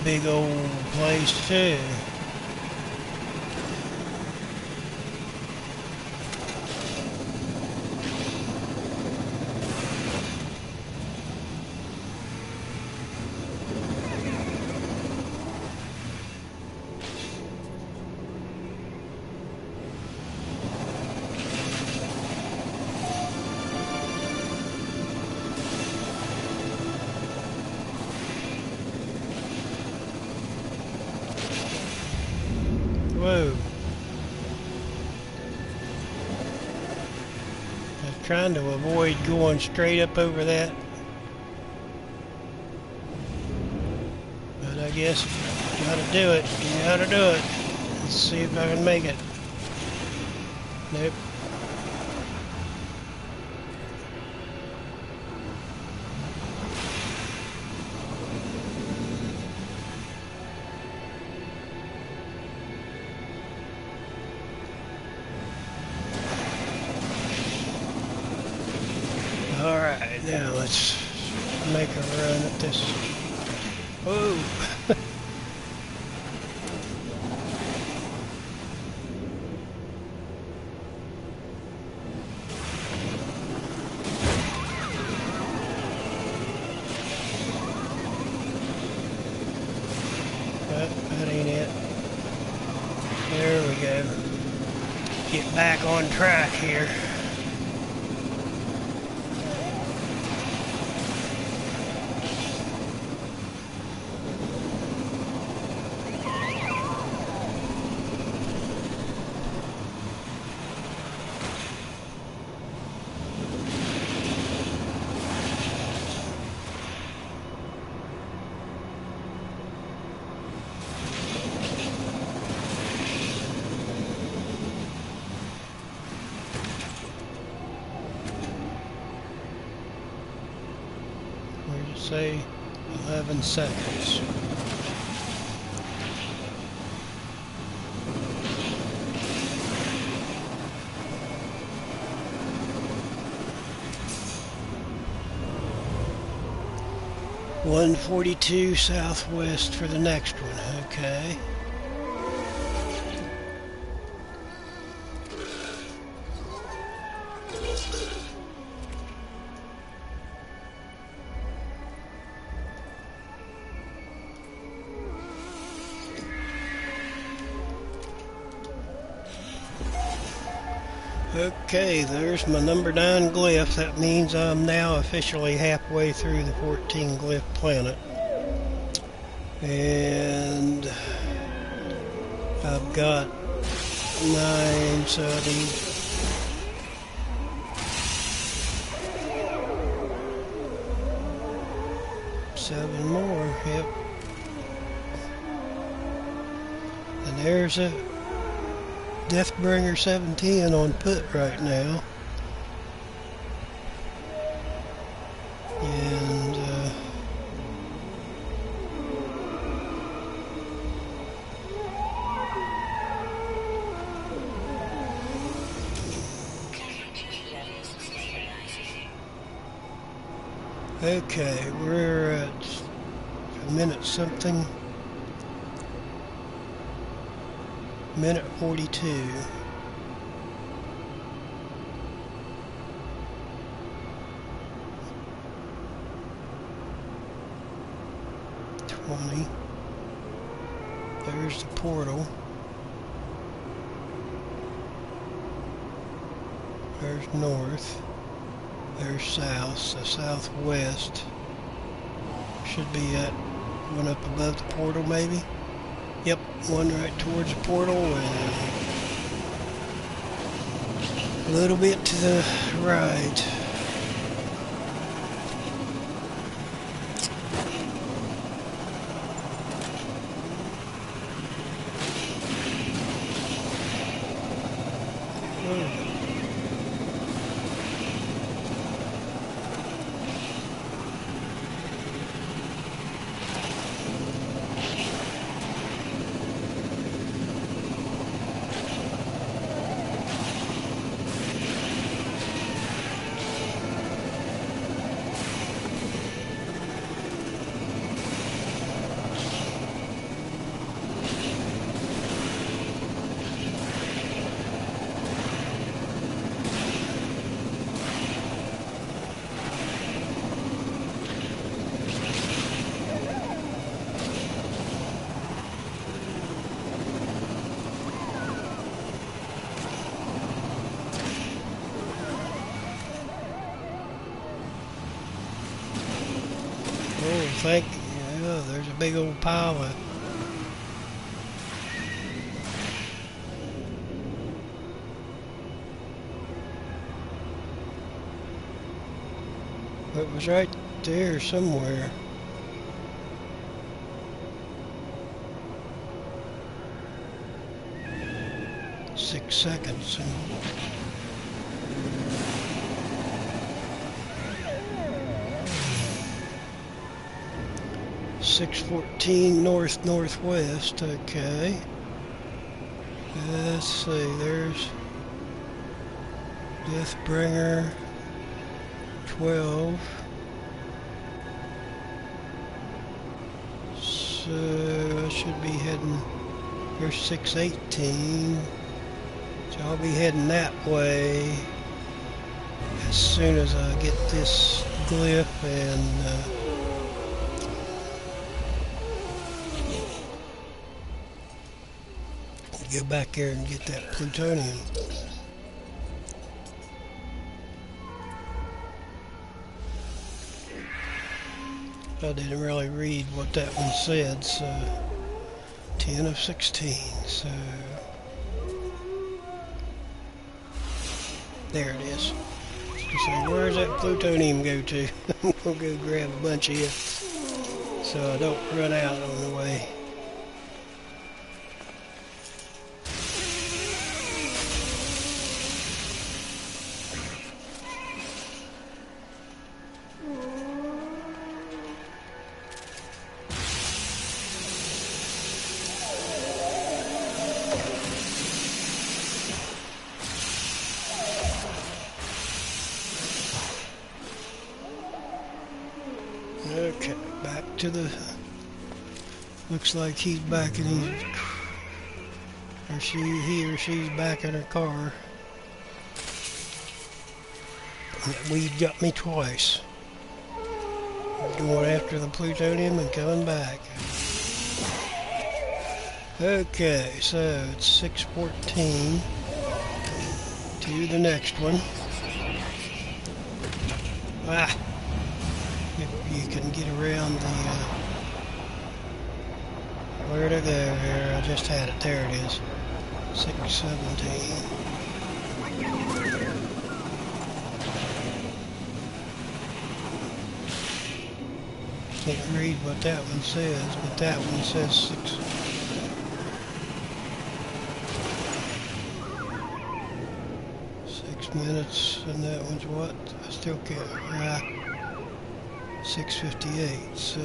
big old place too. trying to avoid going straight up over that. But I guess you gotta do it. You gotta do it. Let's see if I can make it. Nope. Alright, now let's make a run at this. Whoa! That ain't it. There we go. Get back on track here. Say 11 seconds. $142 southwest for the next one. Okay. Okay, there's my number 9 glyph. That means I'm now officially halfway through the 14 glyph planet. And I've got 9, so I need 7 more. Yep. And there's a Deathbringer 710 on foot right now. And okay, we're at a minute something. Minute 42. There's the portal. There's north. There's south. So southwest should be at one up above the portal, maybe. Yep, one right towards the portal and a little bit to the right. Thank you. Yeah, there's a big old pile of It was right there somewhere. Six seconds. 614 north-northwest, okay. Let's see, there's Deathbringer 12. So I should be heading, here's 618. So I'll be heading that way as soon as I get this glyph and go back there and get that plutonium. I didn't really read what that one said, so 10 of 16, so there it is. So where's that plutonium go to? I'm gonna go grab a bunch of it so I don't run out on the way. Okay, back to the, looks like he's back in his, or he or she's back in her car. That weed got me twice. Going after the plutonium and coming back. Okay, so it's 614 to the next one. Ah! You can get around the, where'd it go here? I just had it, there it is. 617. Can't read what that one says, but that one says 6 minutes, and that one's what? I still can't, 6:58, so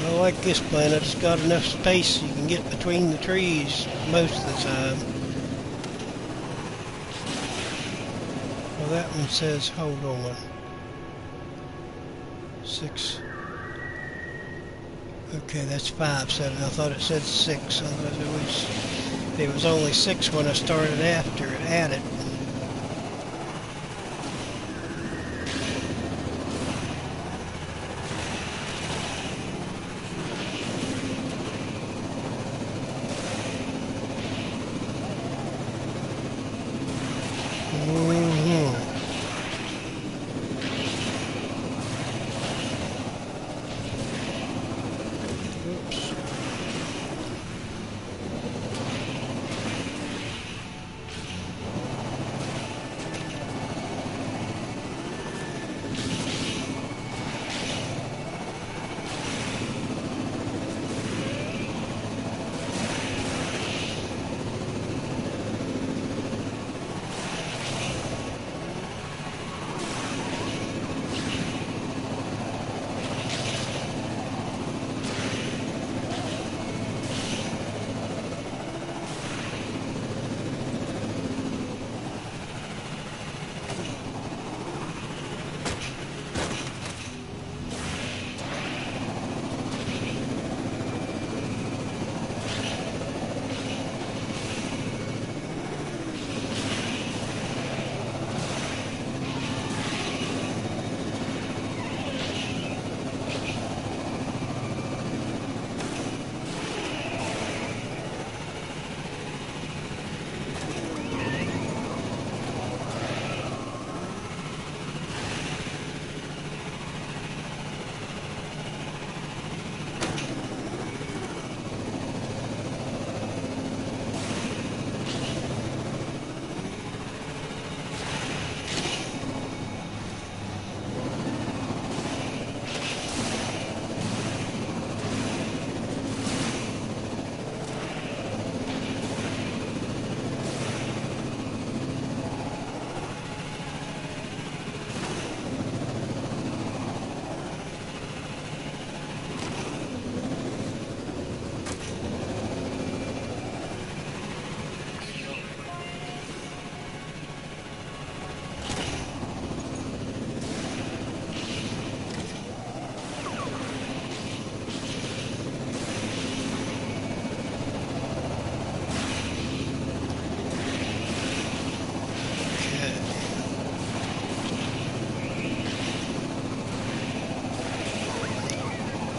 I like this planet. It's got enough space you can get between the trees most of the time. That one says, hold on, 6, okay, that's 5, 7, I thought it said 6, it was only 6 when I started after it, at it.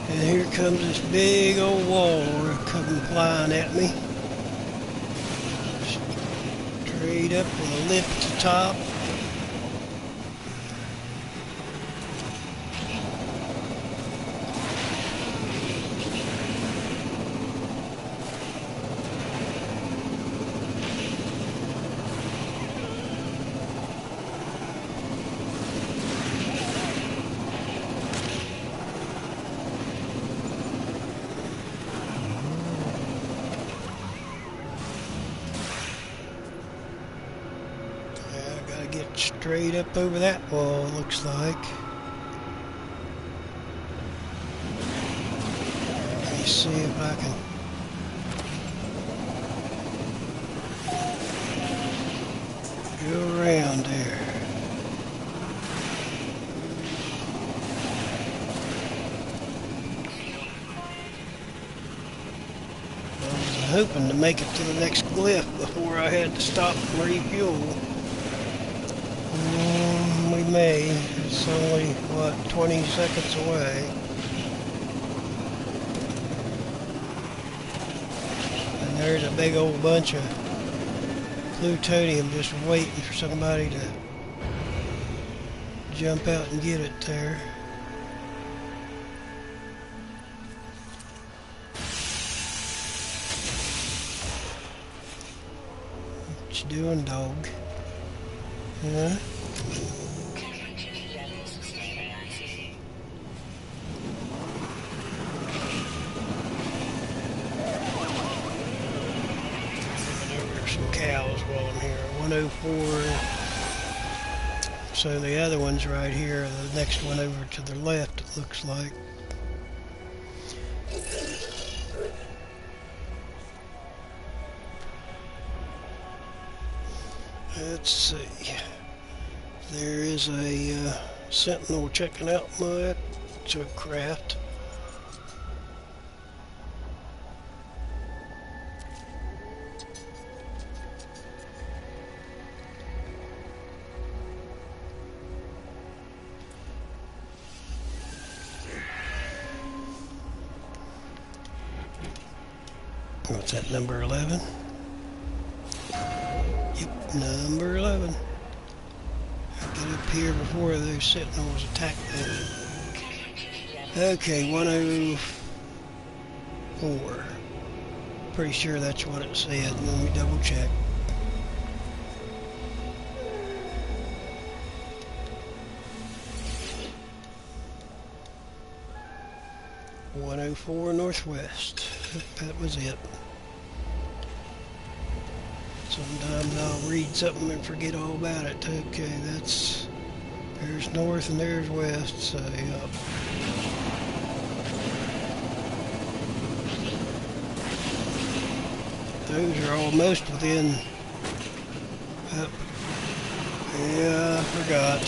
And here comes this big old wall coming flying at me. Straight up with a lip at the top. Get straight up over that wall, looks like. Let me see if I can go around there. I was hoping to make it to the next glyph before I had to stop and refuel. We may. It's only, what, 20 seconds away. And there's a big old bunch of plutonium just waiting for somebody to jump out and get it there. What you doing, dog? Huh? Some cows while I'm here. 104. So the other one's right here. The next one over to the left, it looks like. Let's see. There is a sentinel checking out my craft. What's that, number 11? Yep, number 11. Get up here before those sentinels attack me. Okay, 104. Pretty sure that's what it said. Let me double check. .104 northwest. That was it. Sometimes I'll read something and forget all about it. Okay, there's north and there's west, so yep. Those are almost within. Yeah, I forgot.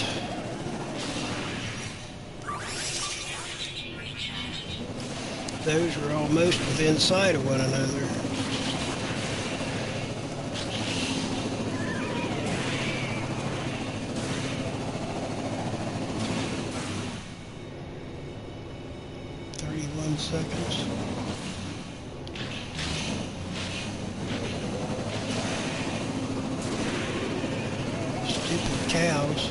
Those are almost within sight of one another. Seconds. Stupid cows.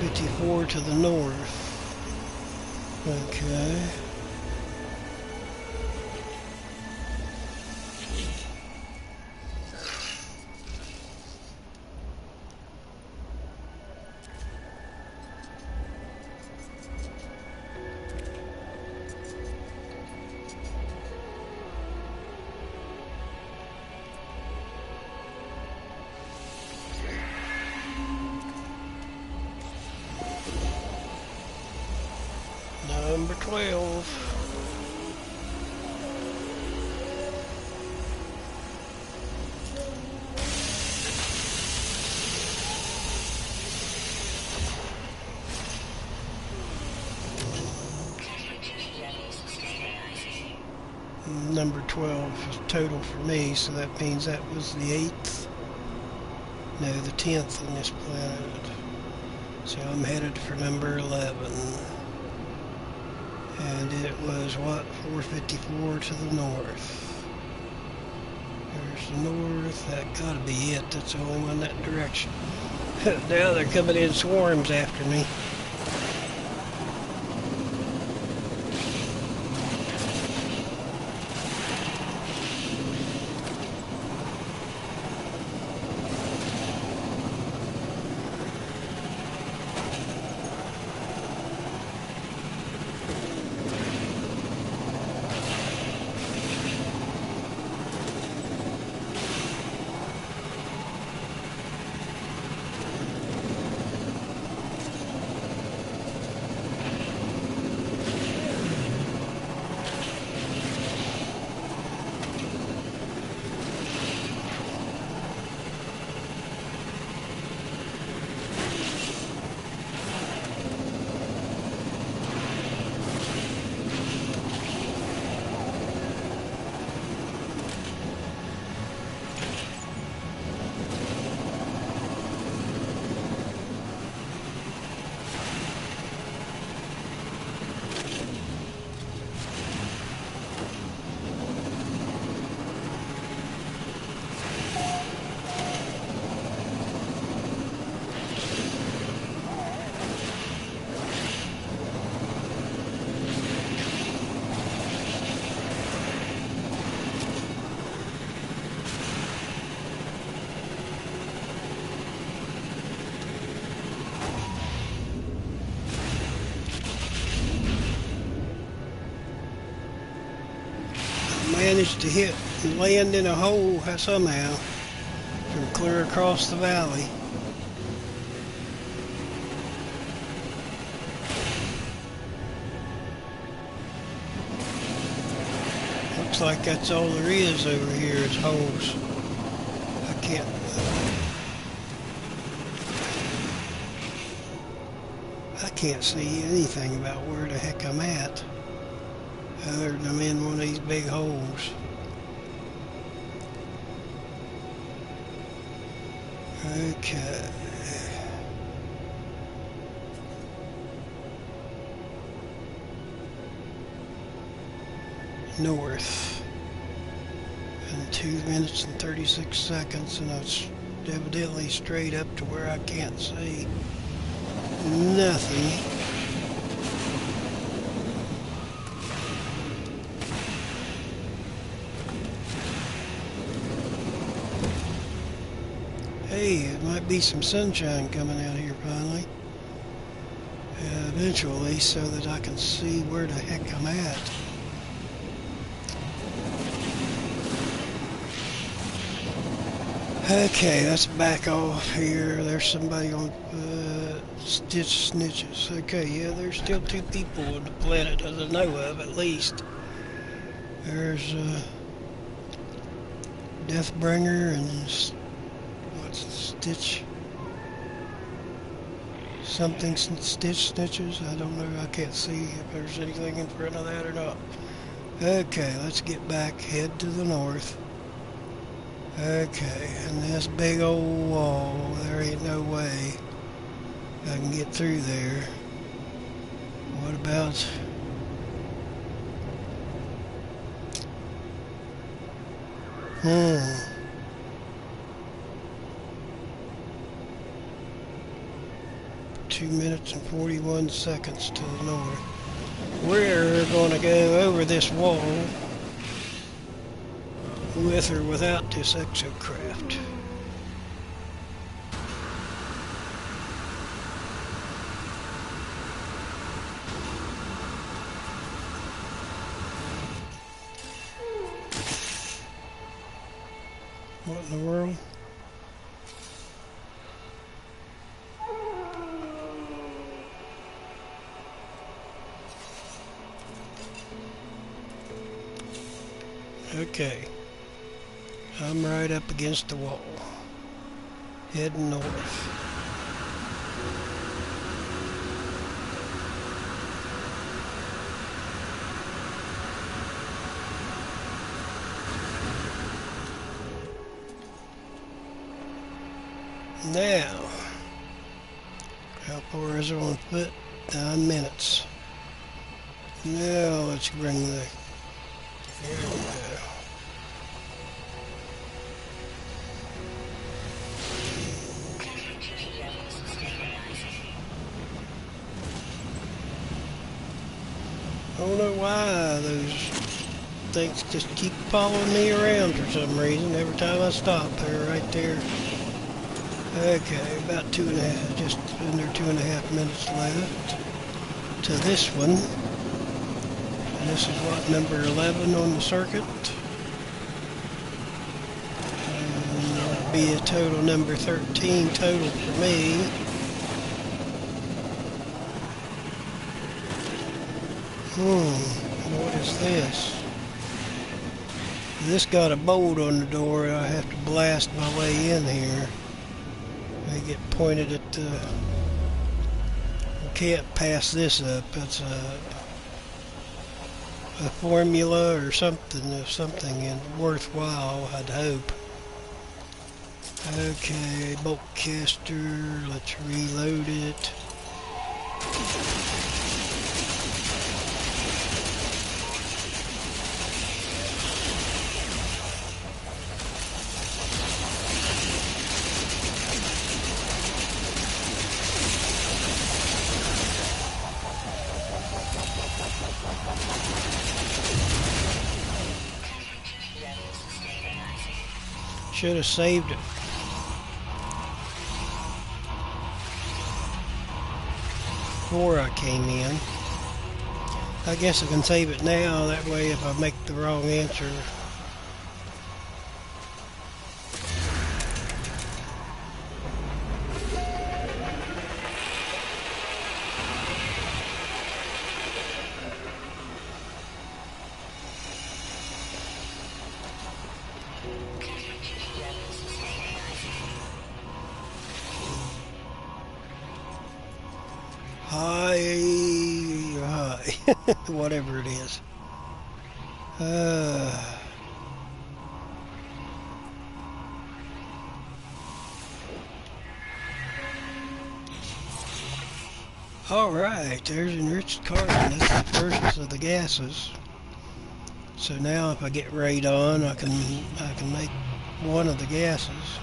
.54 to the north. Okay. Number 12. number 12 was total for me, so that means that was the 8th. No, the 10th on this planet. So I'm headed for number 11. And it was, what, 454 to the north. There's the north. That gotta be it. That's the only one that direction. Now they're coming in swarms after me. Managed to hit and land in a hole somehow from clear across the valley. Looks like that's all there is over here is holes. I can't see anything about where the heck I'm at, other than I'm in one of these big holes. Okay. North. And 2 minutes and 36 seconds, and it's evidently straight up to where I can't see nothing. Hey, it might be some sunshine coming out here finally. Eventually, so that I can see where the heck I'm at. Okay, let's back off here. There's somebody on Stitch Snitches. Okay, yeah, there's still 2 people on the planet that I know of, at least. There's Deathbringer and Stitch something Stitch Snitches. I don't know. I can't see if there's anything in front of that or not. Okay, let's get back. Head to the north. Okay, and this big old wall, there ain't no way I can get through there. What about... Hmm. 2 minutes and 41 seconds to the north. We're going to go over this wall with or without this exocraft. What in the world? Okay. I'm right up against the wall, heading north. Now, how far is it on foot? 9 minutes. Now let's bring the... Here we go. I don't know why those things just keep following me around for some reason. Every time I stop, they're right there. Okay, about 2.5, just under 2.5 minutes left to this one. And this is what, number 11 on the circuit. And that'll be a total number 13 total for me. What is this? This got a bolt on the door. I have to blast my way in here. I get pointed at the... I can't pass this up. It's a formula or something, worthwhile, I'd hope. Okay, bolt caster. Let's reload it. Should have saved it before I came in. I guess I can save it now, that way if I make the wrong answer. Whatever it is. Alright, there's enriched carbon. That's the first of the gases. So now if I get radon, I can make one of the gases,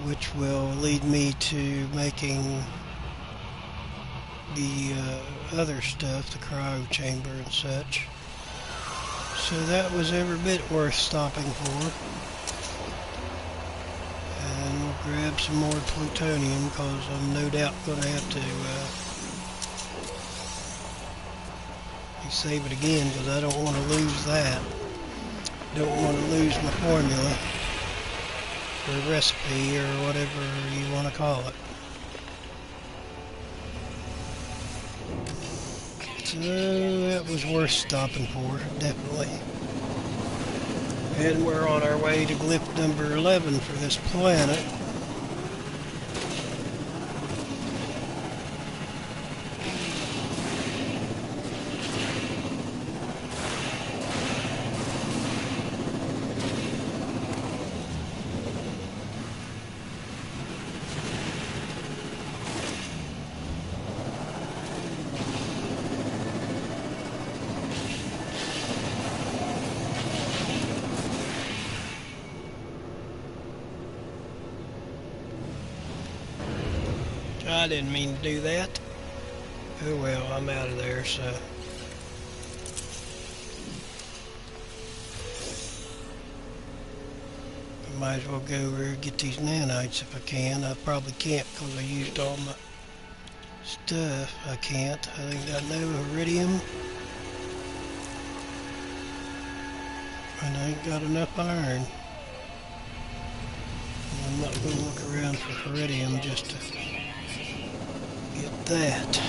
which will lead me to making the other stuff, the cryo chamber and such. So that was every bit worth stopping for. And we'll grab some more plutonium because I'm no doubt going to have to save it again because I don't want to lose that. Don't want to lose my formula or recipe or whatever you want to call it. So that was worth stopping for, definitely. And we're on our way to Glyph number 11 for this planet. I didn't mean to do that. Oh well, I'm out of there, so. I might as well go over and get these nanites if I can. I probably can't because I used all my stuff. I can't. I think I know iridium. And I ain't got enough iron. I'm not going to look around for iridium just to get that.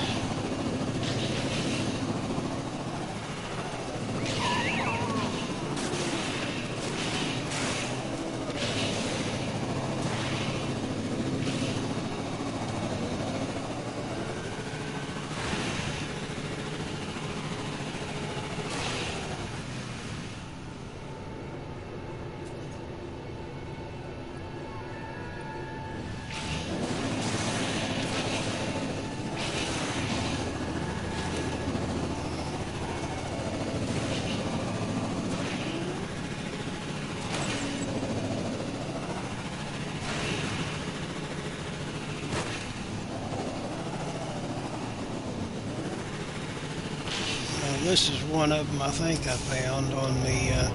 this is one of them I think I found on the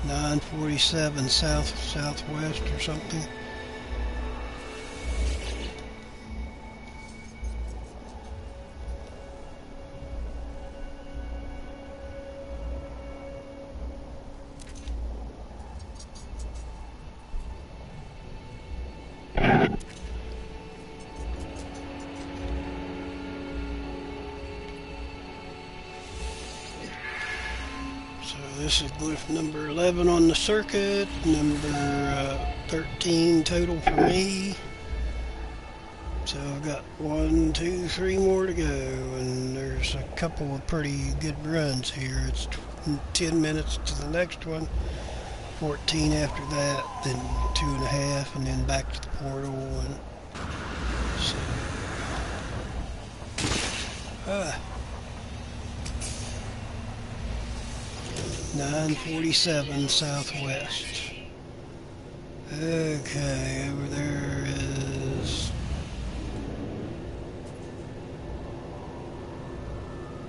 947 southwest or something. This is glyph number 11 on the circuit, number 13 total for me. So I've got 1, 2, 3 more to go, and there's a couple of pretty good runs here. It's 10 minutes to the next one, 14 after that, then 2.5, and then back to the portal. And so, 947 southwest. Okay, over there is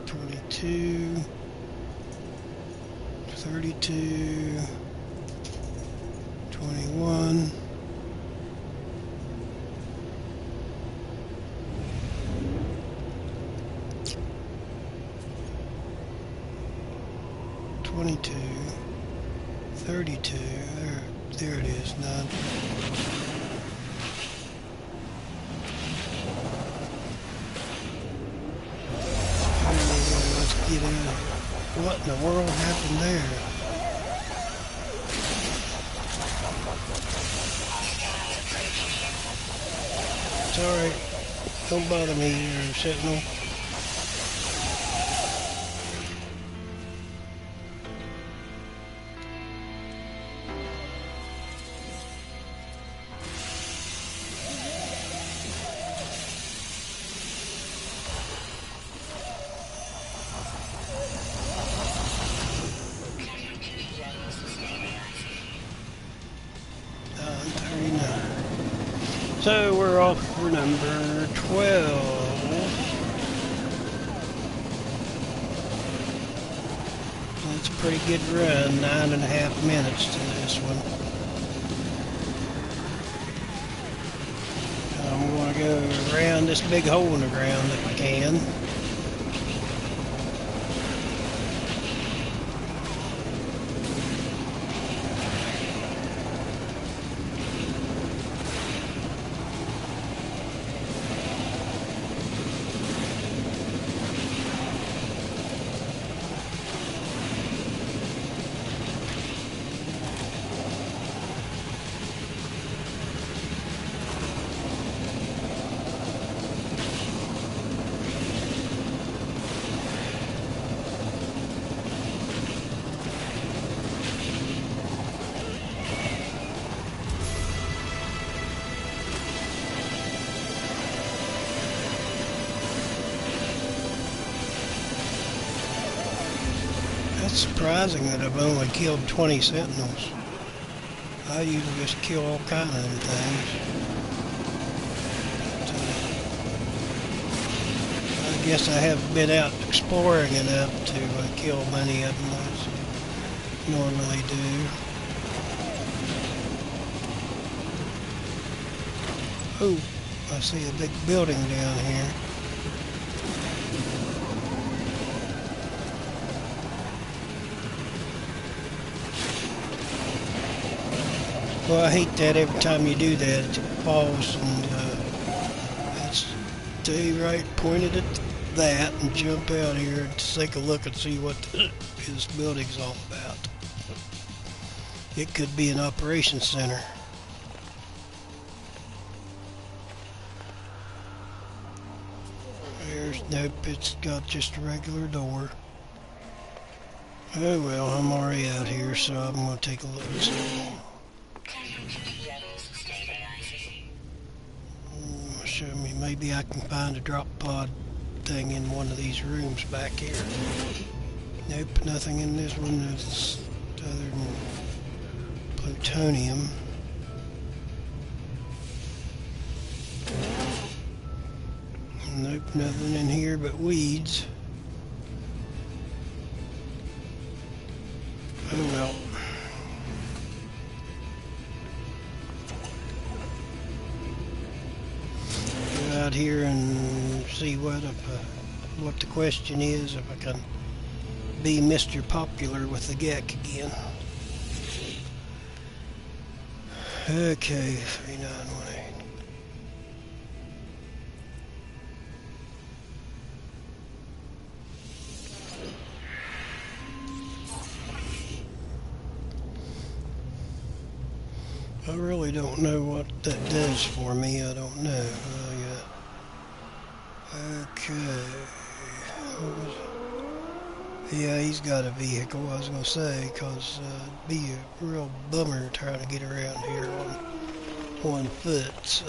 22, 32, 21. 22, 32, there it is, 9. Let's get in. What in the world happened there? It's alright, don't bother me here, Sentinel. So we're off for number 12. That's a pretty good run, 9.5 minutes to this one. I'm going to go around this big hole in the ground if I can. It's surprising that I've only killed 20 sentinels. I usually just kill all kind of things. But, I guess I haven't been out exploring enough to kill many of them as I normally do. Oh, I see a big building down here. Well, I hate that every time you do that, it falls, and let's stay right pointed at that and jump out here and take a look and see what this building's all about. It could be an operations center. Nope, it's got just a regular door. Oh well, I'm already out here, so I'm going to take a look. Show me, maybe I can find a drop pod thing in one of these rooms back here. Nope, nothing in this one that's other than plutonium. Nope. Nope, nothing in here but weeds. Oh well. Go out here and see what the question is, if I can be Mr. Popular with the GEC again. Okay, 3918. I really don't know what that does for me. I don't know. Okay. Yeah, he's got a vehicle, I was going to say, because it'd be a real bummer trying to get around here on one foot, so...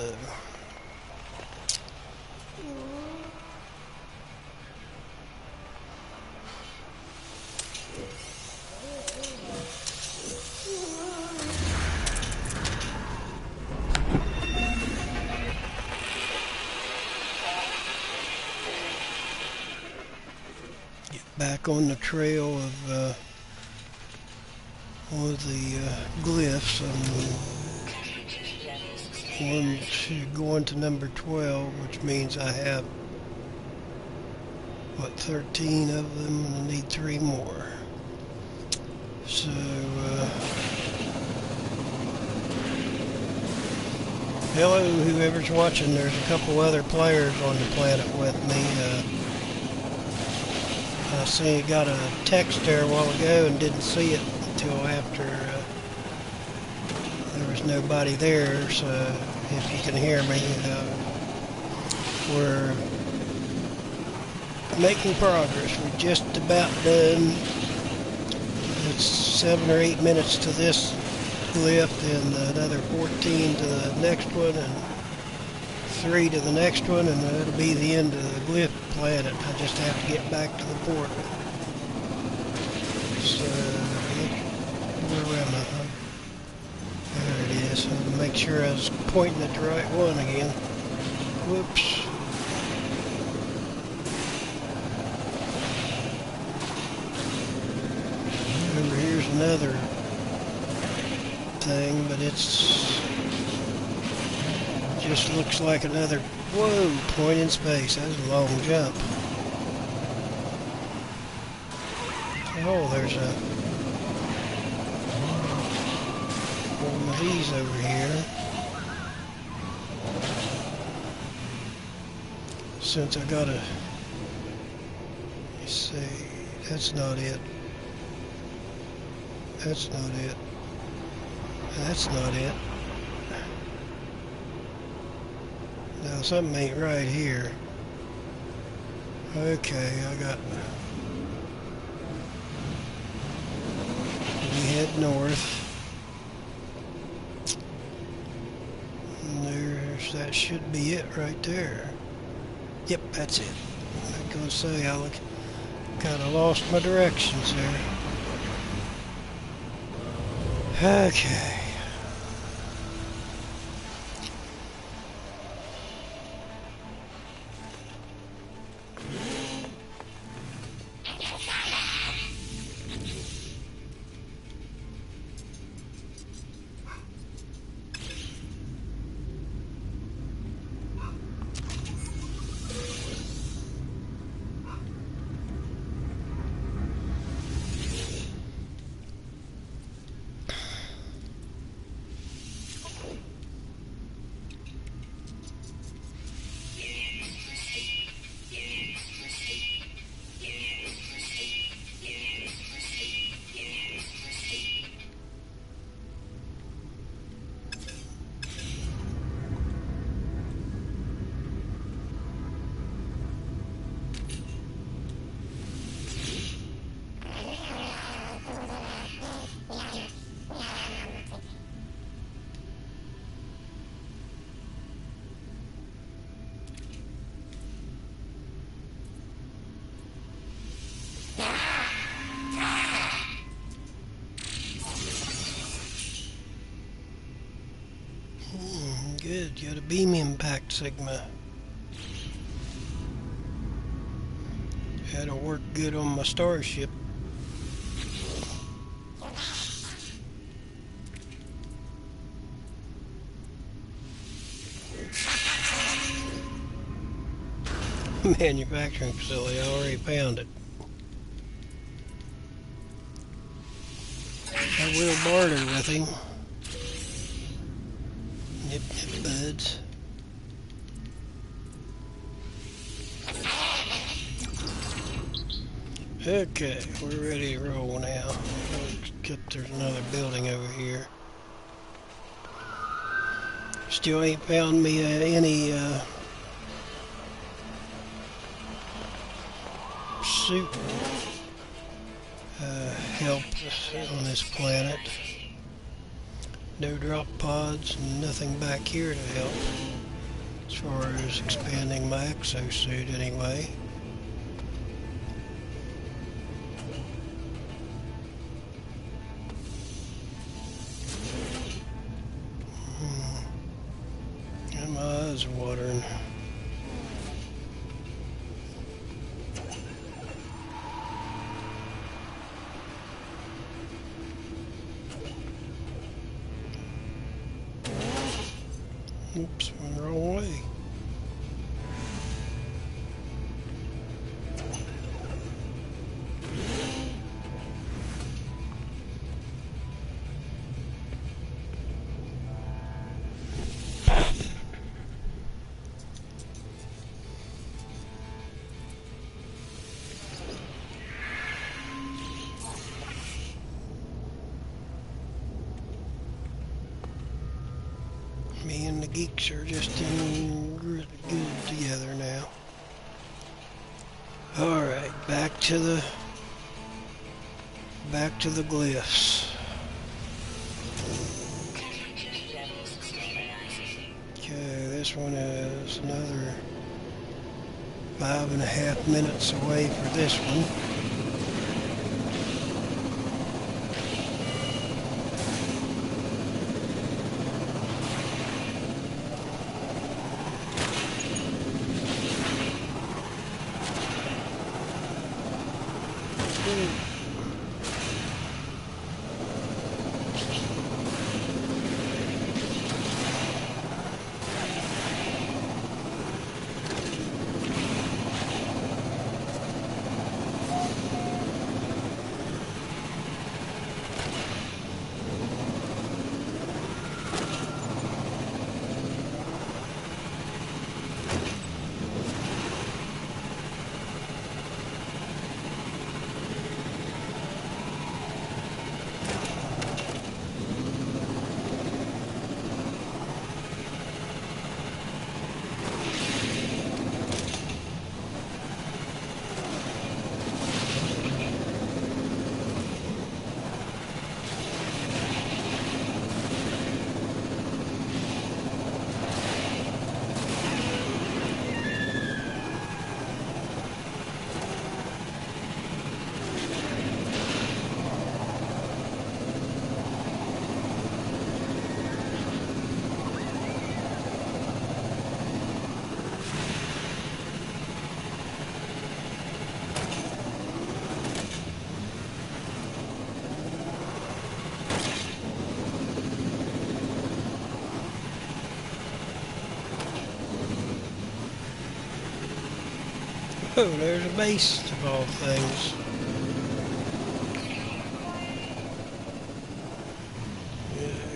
Back on the trail of one of the glyphs. I'm going to number 12, which means I have, what, 13 of them, and I need 3 more. So, hello, whoever's watching. There's a couple other players on the planet with me. I see you got a text there a while ago and didn't see it until after there was nobody there, so if you can hear me, we're making progress. We're just about done. It's 7 or 8 minutes to this glyph, and another 14 to the next one, and 3 to the next one, and that'll be the end of the glyph planet. I just have to get back to the portal. So, where am I? There it is. I'll make sure I was pointing at the right one again. Whoops. Over here's another thing, but it's just looks like another, whoa, point in space. That was a long jump. Oh, there's one of these over here. Since I gotta, let's see, that's not it. That's not it. That's not it. Now something ain't right here. Okay, I got... We head north. And there's... that should be it right there. Yep, that's it. I was gonna say, I kinda lost my directions there. Okay. Good, got a beam impact, Sigma. That'll work good on my starship. Manufacturing facility, I already found it. I will barter with him. Nip nip buds. Okay, we're ready to roll now. Except there's another building over here. Still ain't found me any suit help on this planet. No drop pods, nothing back here to help. As far as expanding my exosuit anyway. And my eyes are watering. Oops, went the wrong way. Me and the geeks are just in good together now. Alright, back to the glyphs. Okay, this one is another 5.5 minutes away for this one. Oh, there's a base of all things.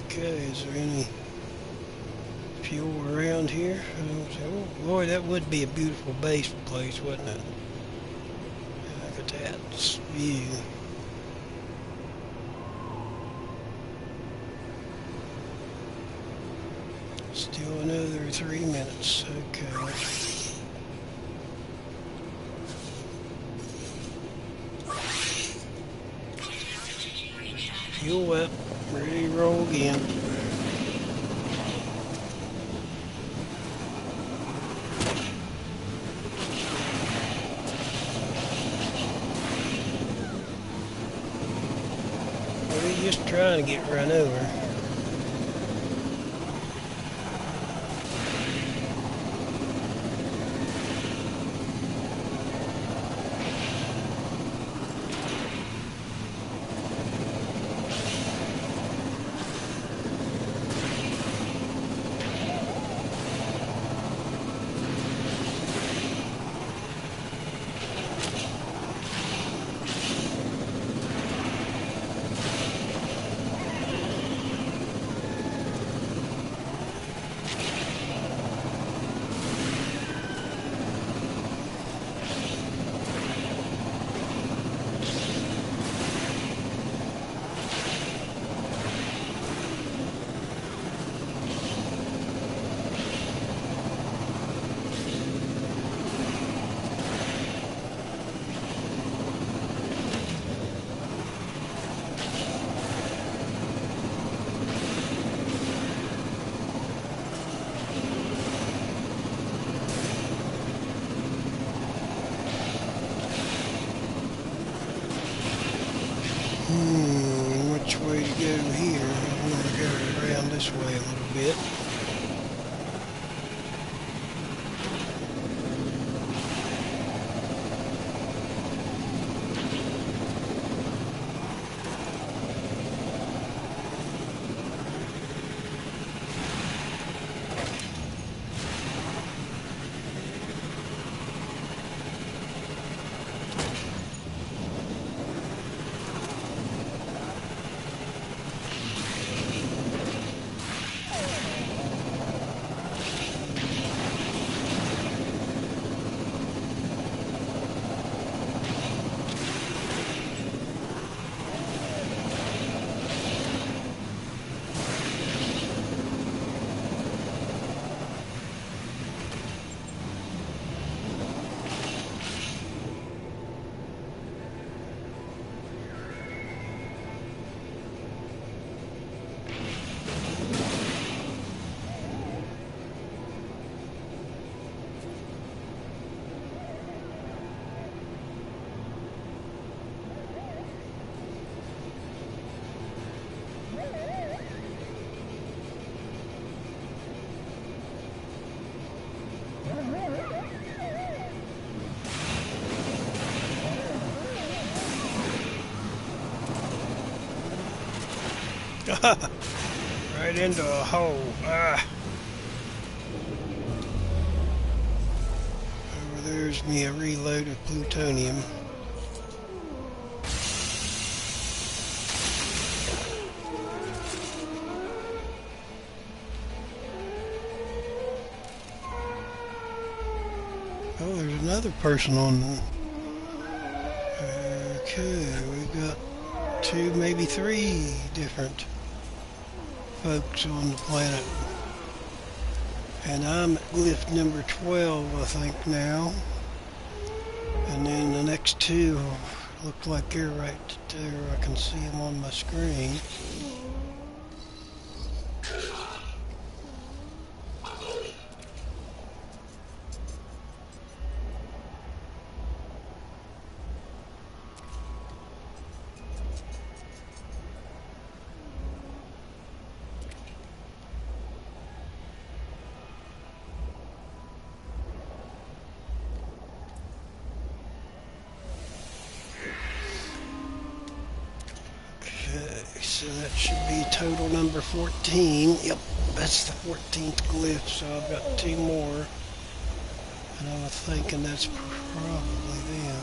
Okay, is there any fuel around here? Oh boy, that would be a beautiful base place, wouldn't it? Look at that view. Still another 3 minutes. Okay. Fuel up, ready to roll again. We're just trying to get run over. go here. I'm going to go around this way a little bit. Right into a hole. Ah. Over there's me a reload of plutonium. Oh, there's another person on the... Okay, we've got 2, maybe 3 different folks on the planet. And I'm at glyph number 12, I think, now. And then the next 2 look like they're right there. I can see them on my screen. So that should be total number 14. Yep, that's the 14th glyph, so I've got 2 more. And I'm thinking that's probably them.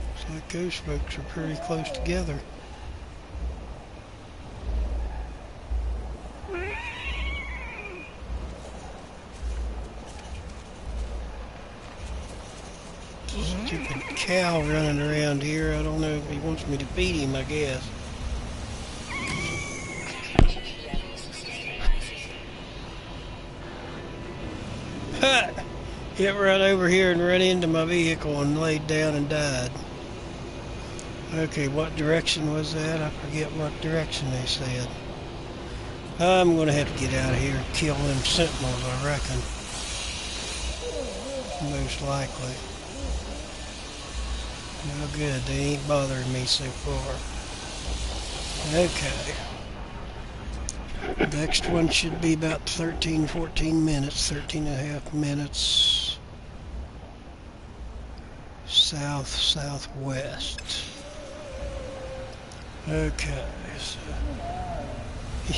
Looks like those folks are pretty close together. Stupid cow running around here. I don't know if he wants me to feed him, I guess. Ha! It ran over here and ran into my vehicle and laid down and died. Okay, what direction was that? I forget what direction they said. I'm gonna have to get out of here and kill them sentinels, I reckon. Most likely. No good, they ain't bothering me so far. Okay. Next one should be about 13, 14 minutes, 13 and a half minutes. South, southwest. Okay, so...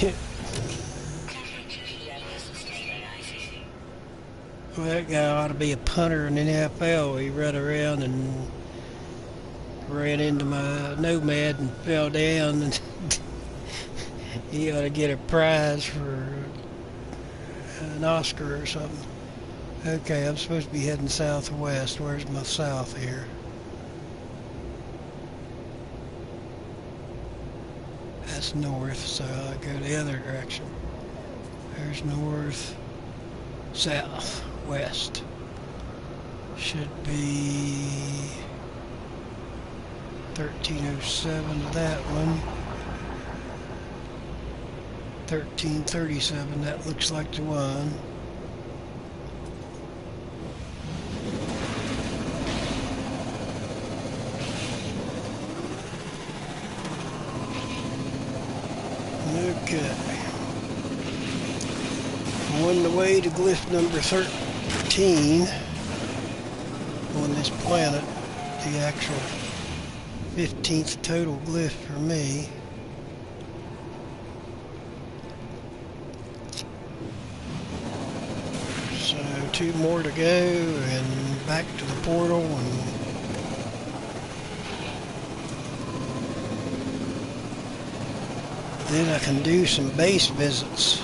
Yeah. Well, that guy ought to be a punter in the NFL. He ran around and ran into my Nomad and fell down, and he ought to get a prize for an Oscar or something. Okay, I'm supposed to be heading southwest. Where's my south here? That's north, so I'll go the other direction. There's north, south, west. Should be 1307 to that one. 1337, that looks like the one. Okay. On the way to glyph number 13 on this planet, the actual 15th total glyph for me. So 2 more to go and back to the portal, and then I can do some base visits.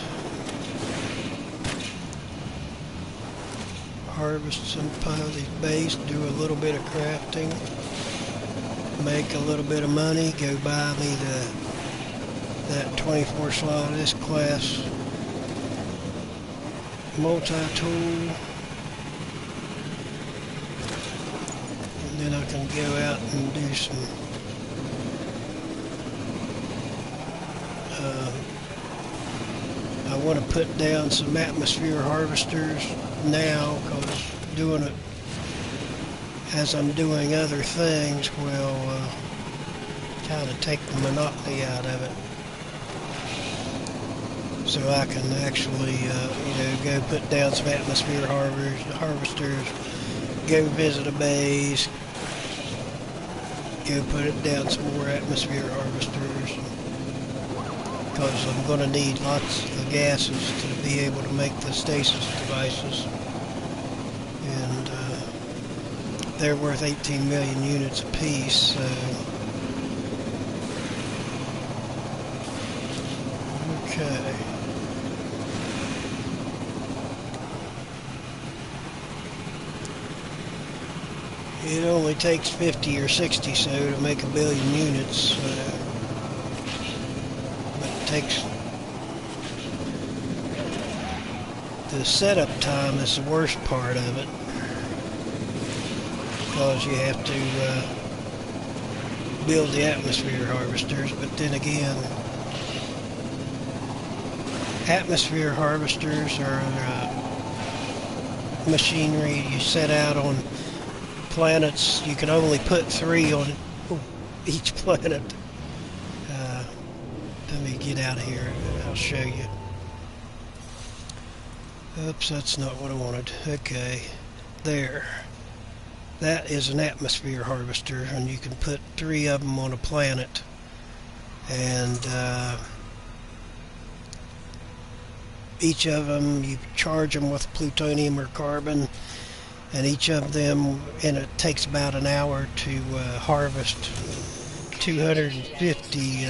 Harvest some of these base, do a little bit of crafting, make a little bit of money, go buy me that 24 slot S class multi-tool, and then I can go out and do some I want to put down some atmosphere harvesters now, because doing it as I'm doing other things will kind of take the monotony out of it. So I can actually, go put down some atmosphere harvesters, go visit a base, go put it down some more atmosphere harvesters, because I'm going to need lots of gases to be able to make the stasis devices. And they're worth 18 million units apiece, so... Okay. It only takes 50 or 60 so to make 1 billion units, but it takes... The setup time is the worst part of it, because you have to build the atmosphere harvesters, but then again, atmosphere harvesters are machinery you set out on planets. You can only put 3 on each planet. Let me get out of here, I'll show you. Oops, that's not what I wanted. Okay, there. That is an atmosphere harvester, and you can put 3 of them on a planet. And each of them, you charge them with plutonium or carbon, and each of them, and it takes about an hour to harvest 250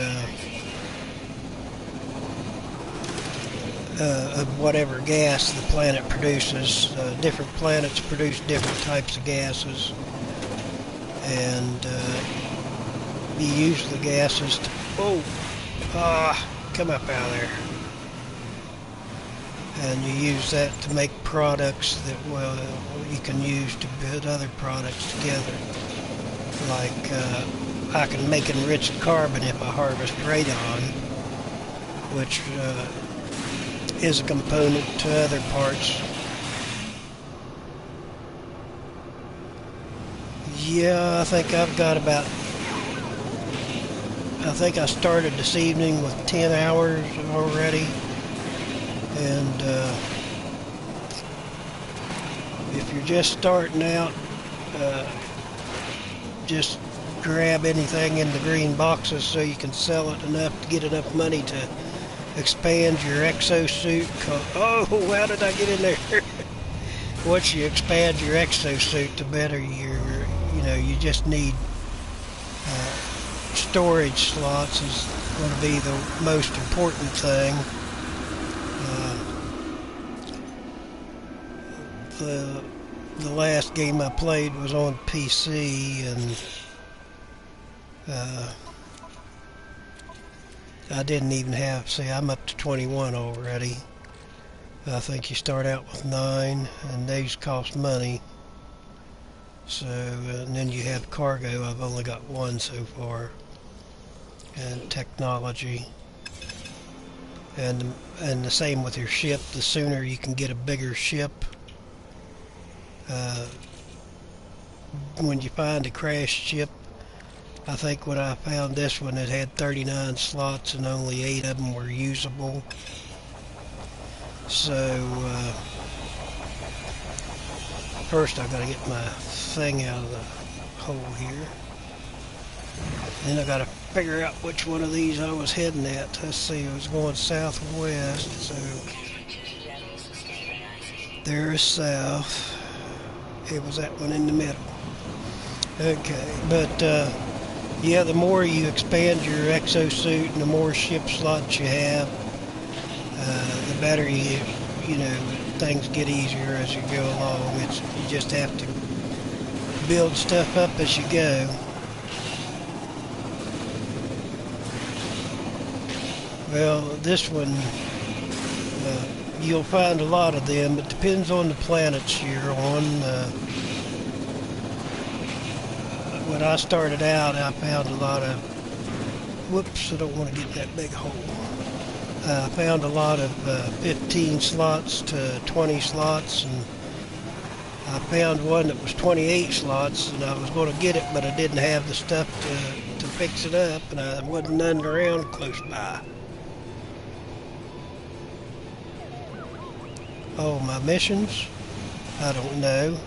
of whatever gas the planet produces. Different planets produce different types of gases, and you use the gases to... come up out of there. And you use that to make products that, well, you can use to put other products together. Like, I can make enriched carbon if I harvest radon, which is a component to other parts. Yeah, I think I've got about... I think I started this evening with 10 hours already. And if you're just starting out, just grab anything in the green boxes so you can sell it enough to get enough money to expand your exosuit. Oh, how did I get in there? Once you expand your exosuit, the better you just need storage slots is going to be the most important thing. The last game I played was on PC, and I didn't even have... See, I'm up to 21 already. I think you start out with 9, and these cost money. So, and then you have cargo. I've only got 1 so far. And technology. And the same with your ship. The sooner you can get a bigger ship, when you find a crashed ship, I think when I found this one, it had 39 slots and only 8 of them were usable. So first I gotta get my thing out of the hole here. Then I gotta figure out which one of these I was heading at. Let's see, I was going southwest, so there's south. It was that one in the middle. Okay, but yeah, the more you expand your exosuit and the more ship slots you have, the better you know, things get easier as you go along. You just have to build stuff up as you go. Well, this one, you'll find a lot of them. It depends on the planets you're on. When I started out, I found a lot of, whoops, I don't want to get in that big hole. I found a lot of 15 slots to 20 slots, and I found one that was 28 slots, and I was going to get it, but I didn't have the stuff to fix it up, and I wasn't none around close by. Oh, my missions? I don't know.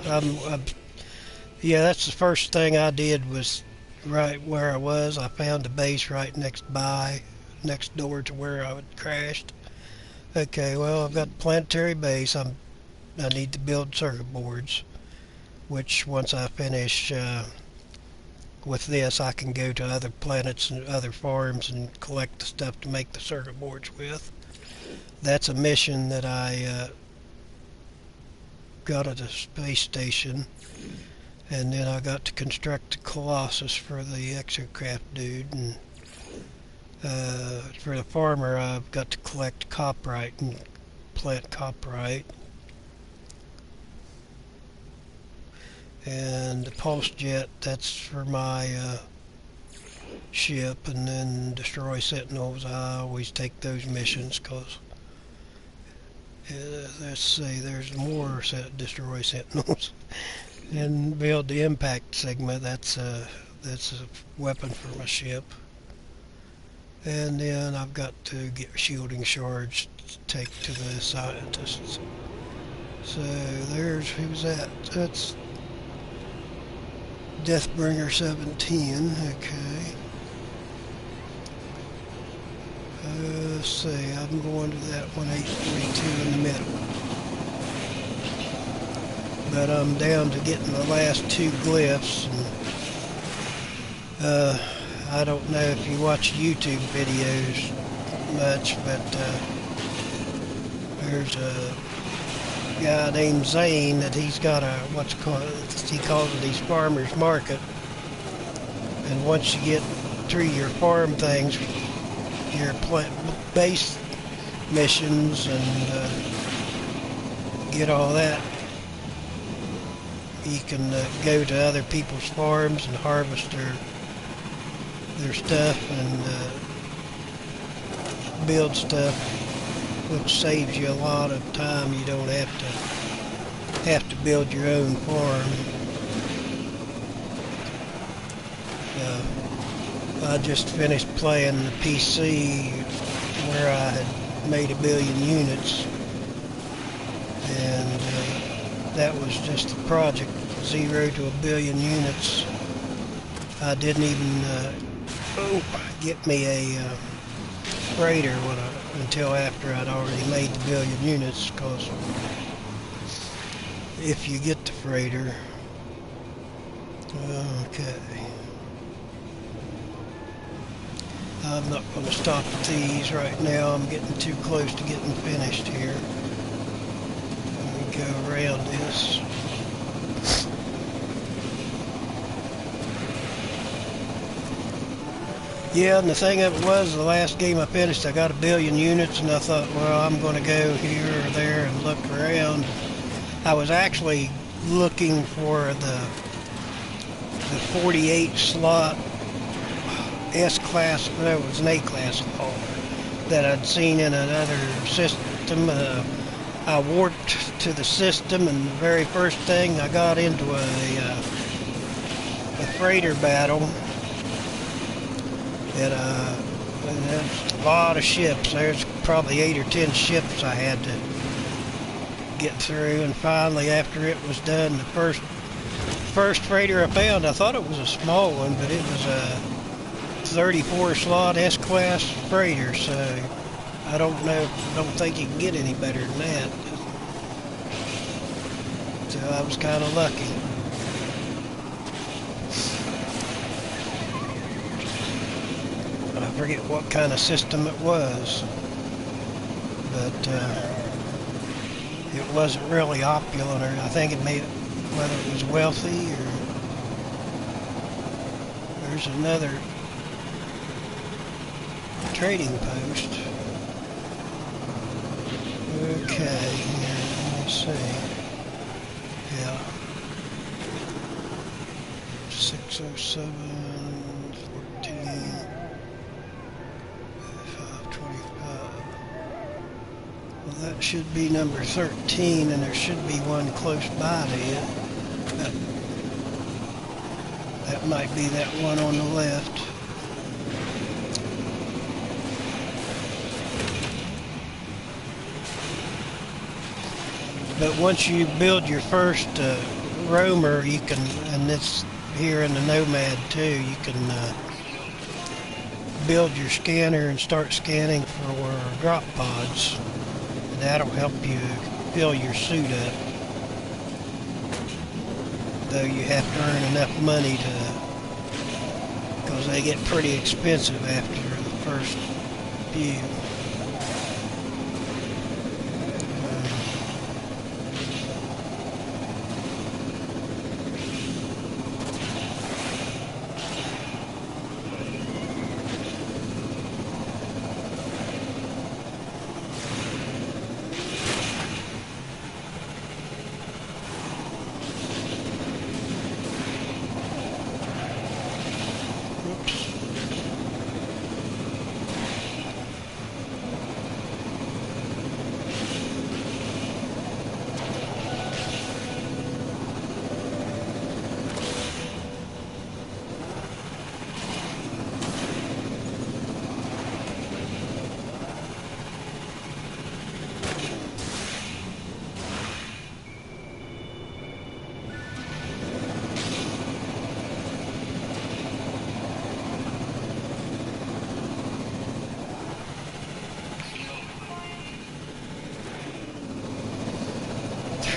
Yeah, that's the first thing I did was right where I was. I found a base right next door to where I had crashed. Okay, well, I've got the planetary base. I need to build circuit boards, which once I finish with this, I can go to other planets and other farms and collect the stuff to make the circuit boards with. That's a mission that I got at the space station. And then I got to construct the Colossus for the exocraft dude, and for the farmer I've got to collect copyright and plant copyright. And the pulse jet, that's for my ship, and then destroy sentinels. I always take those missions because let's see, there's more destroy sentinels. And build the impact sigma. That's a weapon for my ship. And then I've got to get shielding shards to take to the scientists. So there's, who's that? That's Deathbringer 17. Okay. Let's see, I'm going to that 1842 in the middle. But I'm down to getting the last 2 glyphs. And, I don't know if you watch YouTube videos much, but there's a guy named Zane that he's got a, he calls it his farmer's market. And once you get through your farm things, your base missions, and get all that, you can go to other people's farms and harvest their stuff and build stuff, which saves you a lot of time. You don't have to build your own farm. I just finished playing the PC where I had made 1 billion units, and that was just the project, 0 to 1 billion units. I didn't even get me a freighter until after I'd already made the 1 billion units, because if you get the freighter, okay. I'm not going to stop at these right now. I'm getting too close to getting finished here. Let me go around this. Yeah, and the thing of it was, the last game I finished, I got 1 billion units, and I thought, well, I'm going to go here or there and look around. I was actually looking for the 48 slot S-class, no, it was an A-class hauler that I'd seen in another system. I warped to the system, and the very first thing I got into a freighter battle, And there's a lot of ships. There's probably 8 or 10 ships I had to get through, and finally, after it was done, the first freighter I found, I thought it was a small one, but it was a 34 slot S-class freighter, so I don't think you can get any better than that. So I was kind of lucky. I forget what kind of system it was, but it wasn't really opulent, or I think it made it, whether it was wealthy or... There's another trading post. Okay, here, let me see. Yeah. 607, 14, 525. Well, that should be number 13, and there should be one close by to it. That might be that one on the left. But once you build your first roamer, you can, and it's here in the Nomad too, you can build your scanner and start scanning for drop pods. And that'll help you fill your suit up. Though you have to earn enough money because they get pretty expensive after the first few.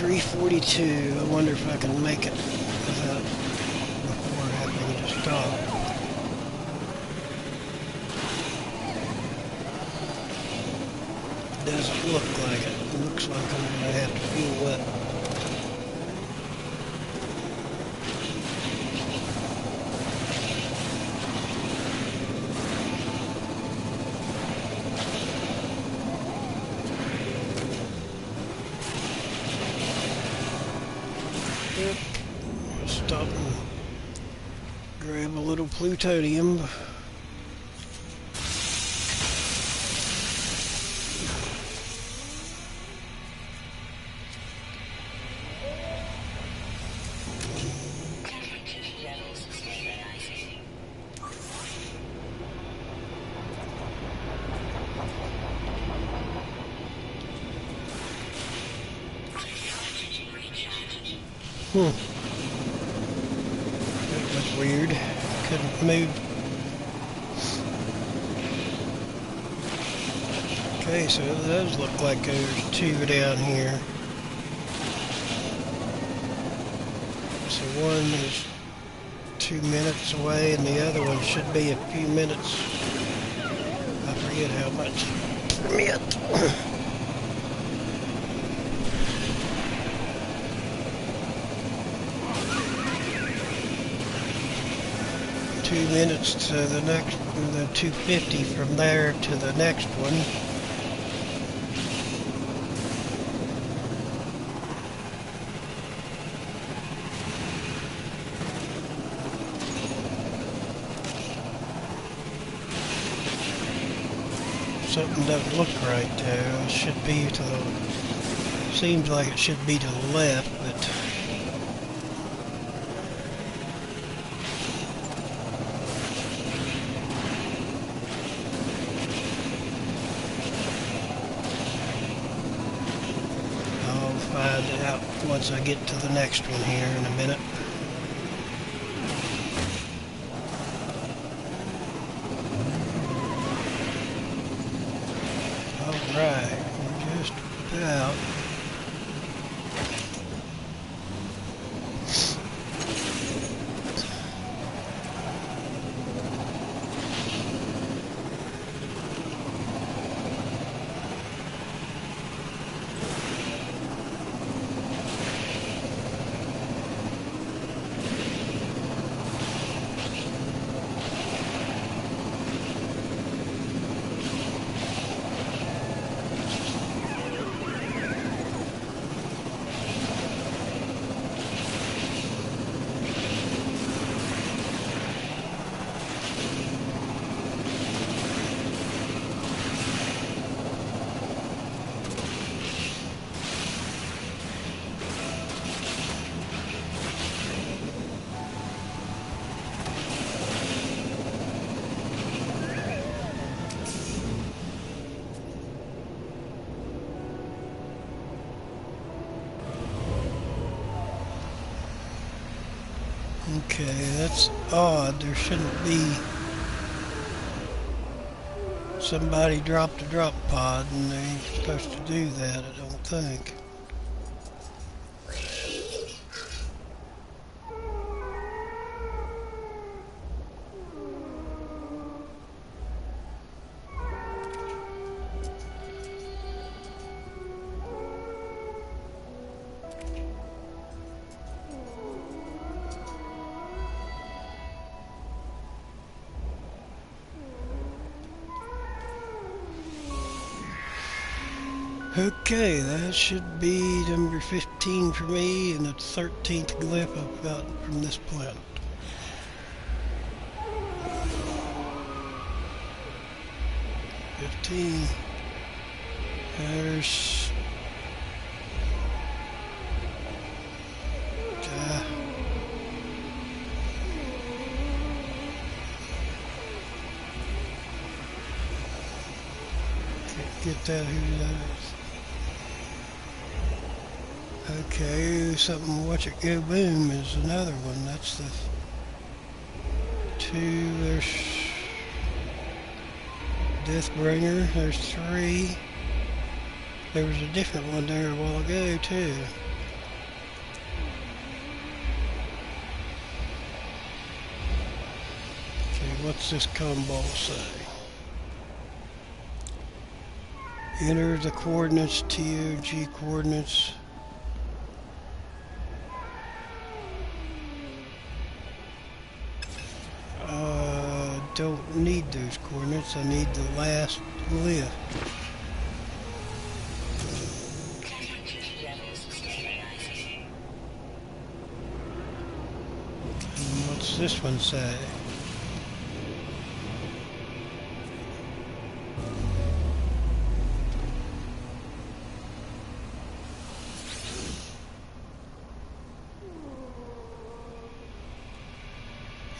.342. I wonder if I can make it without before having to stop. Doesn't look like it. It looks like I'm going to have to fuel up. Stop and grab a little plutonium. That was weird. Couldn't move. Okay, so it does look like there's two down here. So one is 2 minutes away and the other one should be a few minutes. I forget how much per minute. 2 minutes to the next, the 250 from there to the next one. Something doesn't look right there. It should be to the, seems like it should be to the left, but find it out once I get to the next one here in a minute. Alright, we're just about. Okay, that's odd. There shouldn't be. Somebody dropped a drop pod and they ain't supposed to do that, I don't think. Okay, that should be number 15 for me and the 13th glyph I've gotten from this planet. There's can't get that, who that is. Okay, something watch it go boom is another one. That's the two. There's Deathbringer. There's three. There was a different one there a while ago too. Okay, what's this combo say? Enter the coordinates, T.O.G coordinates. Don't need those coordinates. I need the last glyph. And what's this one say?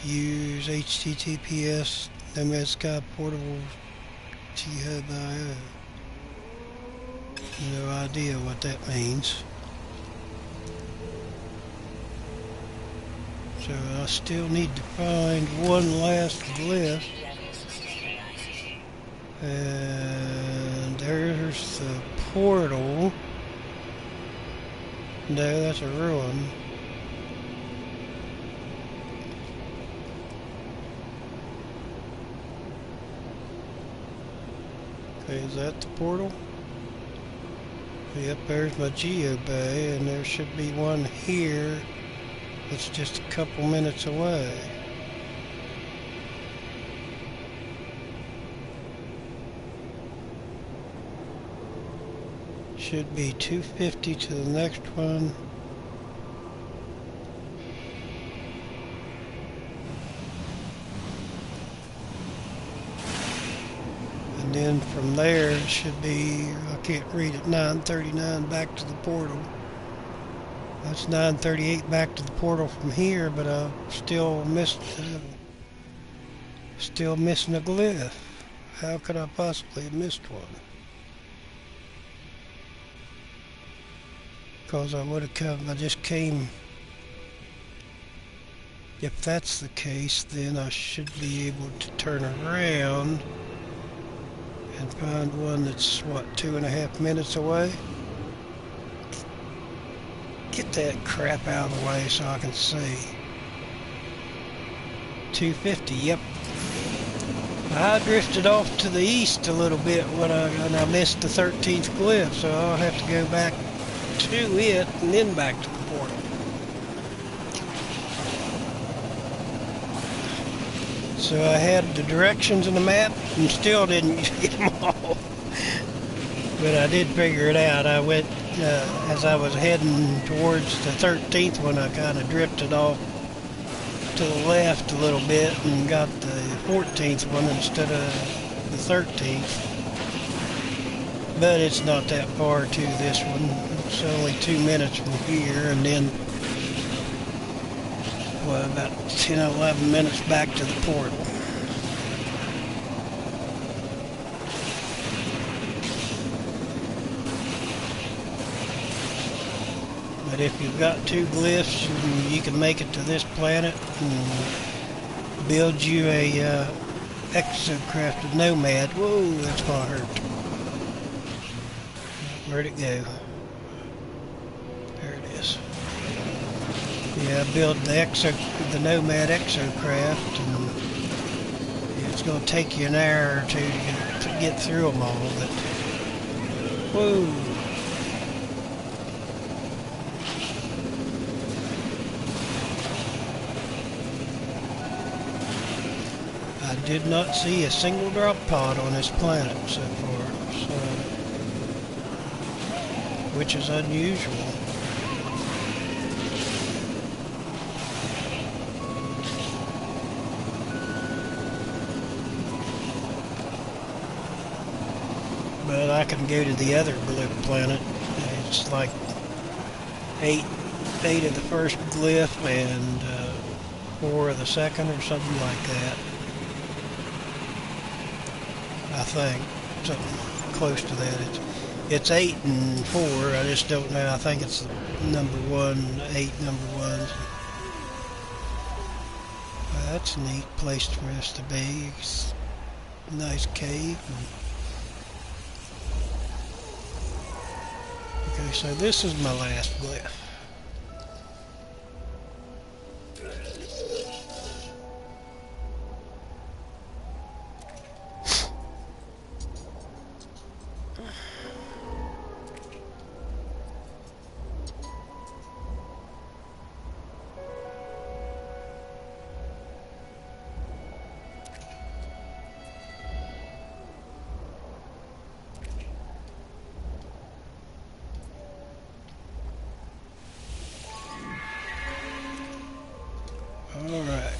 Use HTTPS NMS portable T.O.G. No idea what that means. So I still need to find one last glyph. And there's the portal. No, that's a ruin. Okay, is that the portal? Yep, there's my Geo Bay, and there should be one here that's just a couple minutes away. Should be 250 to the next one. And then from there it should be, I can't read it, 939 back to the portal. That's 938 back to the portal from here, but I still missing a glyph. How could I possibly have missed one? because I would have come, I just came. If that's the case, then I should be able to turn around and find one that's, what, 2.5 minutes away? Get that crap out of the way so I can see. 250, yep. I drifted off to the east a little bit when I missed the 13th glyph, so I'll have to go back to it and then back to the portal. So I had the directions in the map and still didn't get them all. But I did figure it out. I went, as I was heading towards the 13th one, I kind of drifted off to the left a little bit and got the 14th one instead of the 13th. But it's not that far to this one. It's only 2 minutes from here, and then well, about 10 or 11 minutes back to the portal. But if you've got 2 glyphs, you can make it to this planet and build you a exocrafted nomad. Whoa, that's gonna hurt. Where'd it go? There it is. Yeah, build the nomad exocraft, and it's gonna take you an hour or two to get through them all. But whoa. I did not see a single drop pod on this planet so far, so, which is unusual. But I can go to the other glyph planet. It's like eight of the first glyph and 4 of the second or something like that. I think something close to that. It's 8 and 4. I just don't know. I think it's number 1, 8 number 1s. Well, that's a neat place for us to be. It's a nice cave. Okay, so this is my last glyph. Alright,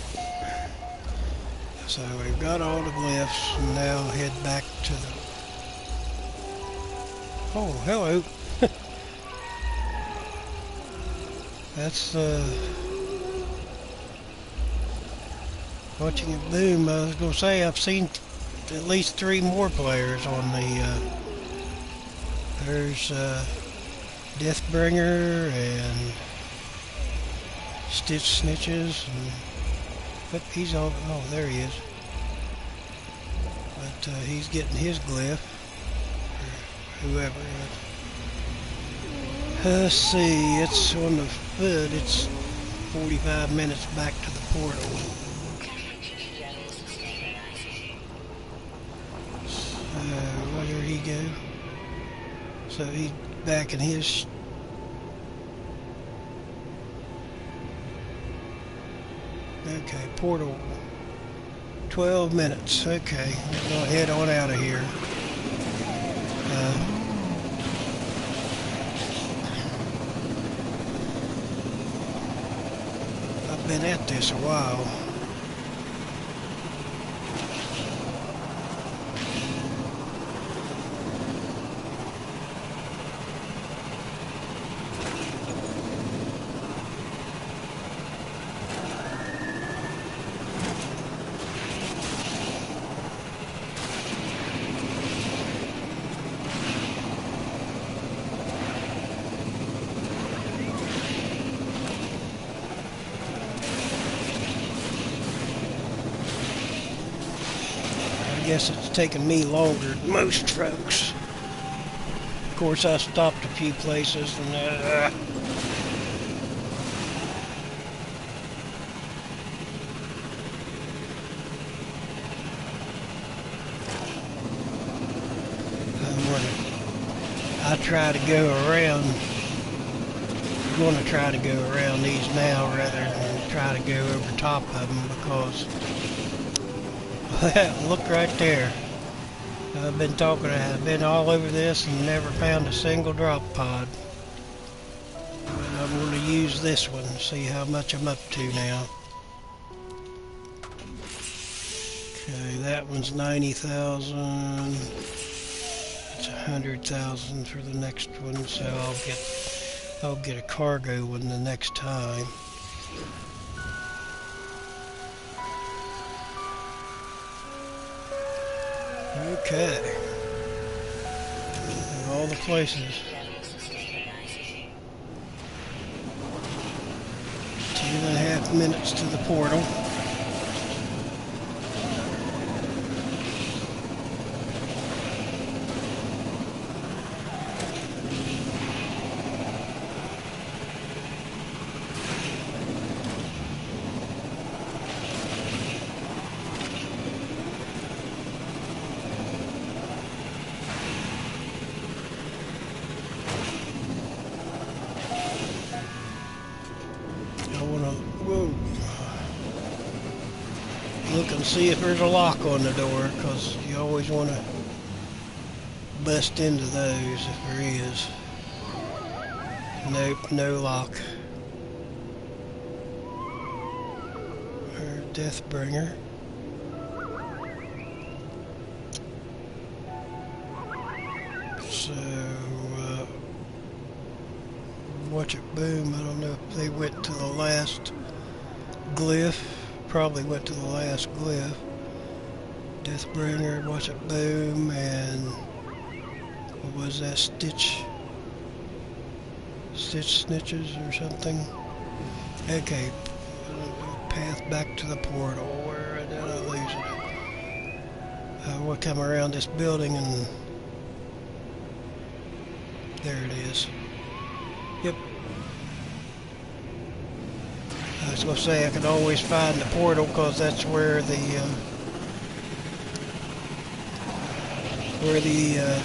so we've got all the glyphs, and now head back to the... Oh, hello! That's, watching it boom. I was going to say, I've seen at least 3 more players on the, there's, Deathbringer and Stitch Snitches, and but he's all, oh, there he is. But he's getting his glyph, or whoever. Let's see, it's on the foot. It's 45 minutes back to the portal. So where did he go? So he's back in his. Okay, portal, 12 minutes. Okay, we're going to head on out of here. I've been at this a while. guess it's taken me longer than most folks. Of course, I stopped a few places and I try to go around. I'm going to try to go around these now rather than try to go over top of them because, well, look right there. I've been all over this and never found a single drop pod. But I'm going to use this one and see how much I'm up to now. Okay, that one's 90,000. It's 100,000 for the next one, so I'll get a cargo one the next time. Okay. All the places. 2.5 minutes to the portal. Look and see if there's a lock on the door, because you always want to bust into those if there is. Nope, no lock. Or Deathbringer. So, watch it boom. I don't know if they went to the last Glyph. Probably went to the last Glyph. Deathbringer, watch it boom, and what was that? Stitch snitches or something. Okay, path back to the portal. Where did I lose it? We'll come around this building and there it is. Yep. I was going to say I can always find the portal because that's where the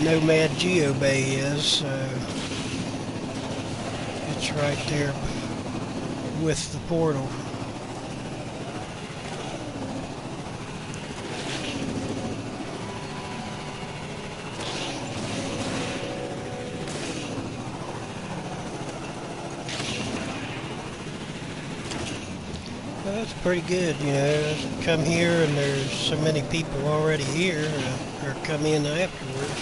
Nomad Geobay is. So it's right there with the portal. That's pretty good, you know. Come here and there's so many people already here, or come in afterwards.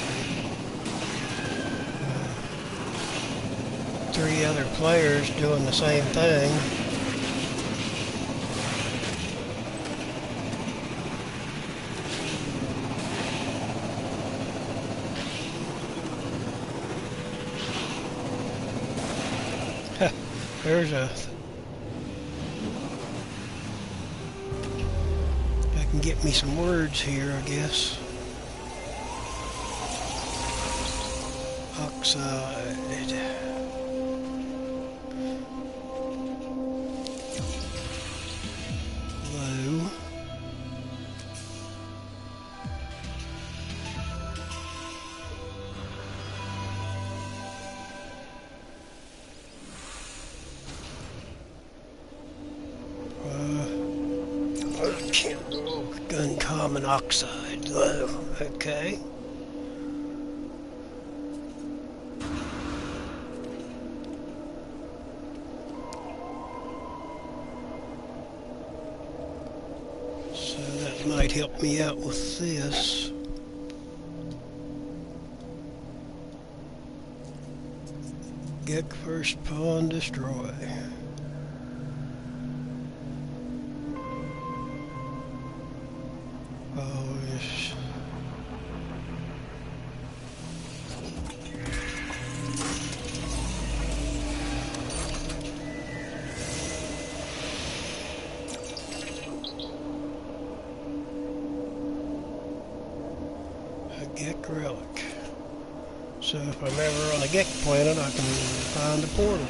3 other players doing the same thing. There's a... I can get me some words here, I guess. Oxide. Low. Uncommon oxide, low. Okay. So that might help me out with this. Get first pawn, destroy. Oh, yes. Gek relic. So if I'm ever on a Gek planet, I can find a portal.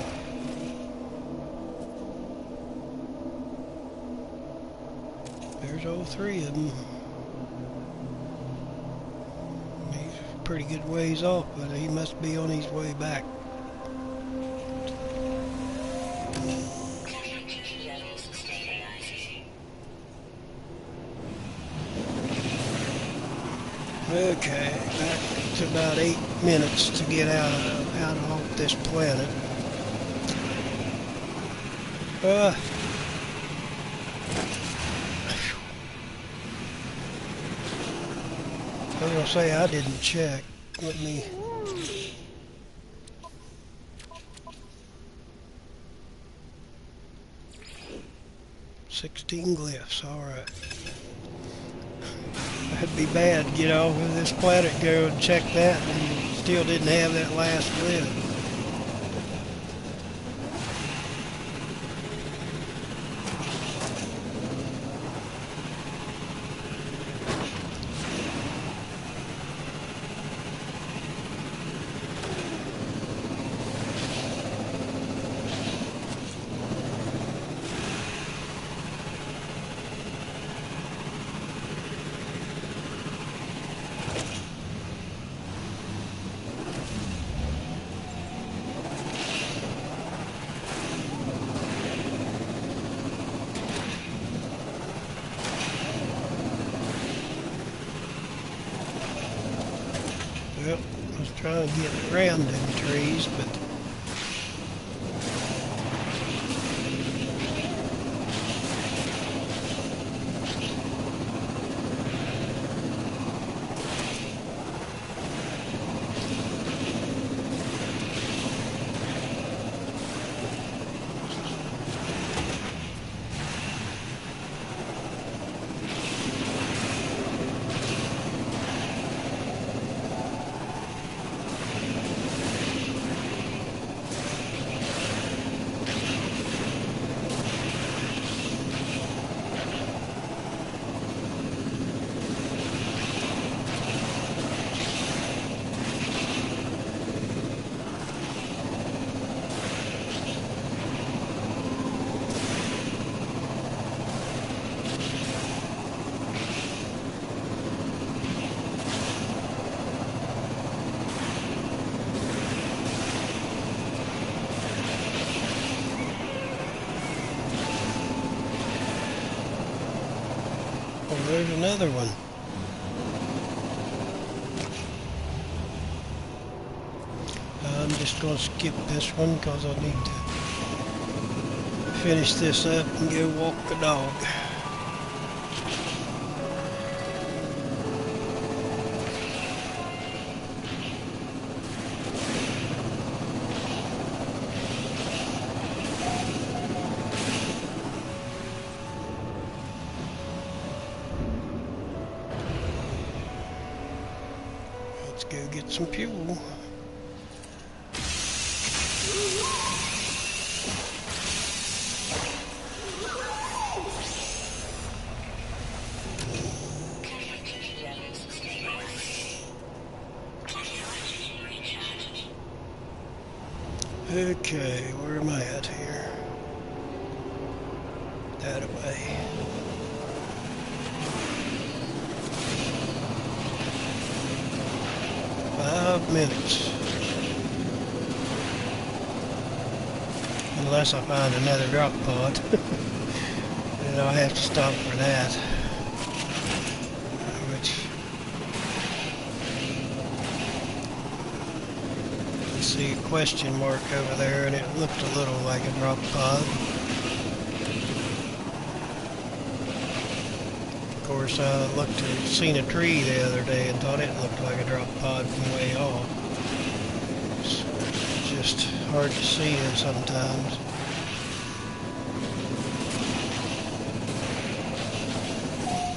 There's all three of them. He's a pretty good ways off, but he must be on his way back. Okay, back to about 8 minutes to get out off this planet. I was gonna say I didn't check. Let me. "16 glyphs, alright. That'd be bad, you know, with this planet go and check that and still didn't have that last glyph. Well, I was trying to get around them trees, but oh, there's another one. I'm just going to skip this one because I need to finish this up and go walk the dog. Let's go get some fuel. Okay, where am I at here? That away. Minutes. Unless I find another drop pod. Then I'll have to stop for that. Which, you see a question mark over there and it looked a little like a drop pod. Of course, I seen a tree the other day and thought it looked like a drop pod from way off. It's just hard to see them sometimes.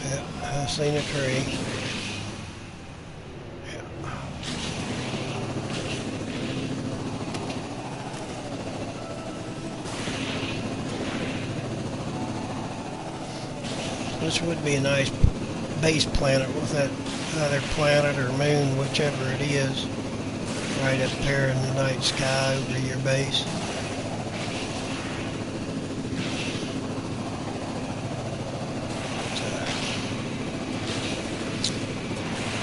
Yeah, I seen a tree. Yeah. This would be a nice base planet with that other planet or moon, whichever it is, right up there in the night sky over your base.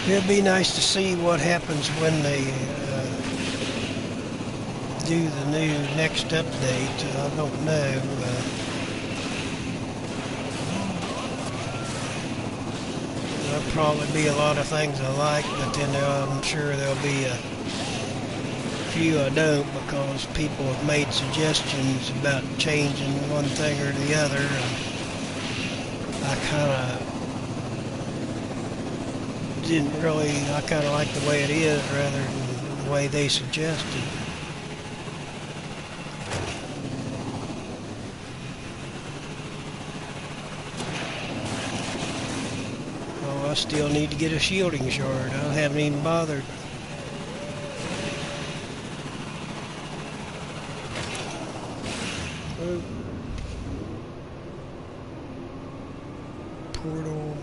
It'd be nice to see what happens when they do the new next update. I don't know. There'll probably be a lot of things I like, but then I'm sure there'll be a few I don't, because people have made suggestions about changing one thing or the other, and I kind of didn't really, I kind of like the way it is rather than the way they suggested. Oh, I still need to get a shielding shard. I haven't even bothered. Oh. Portal.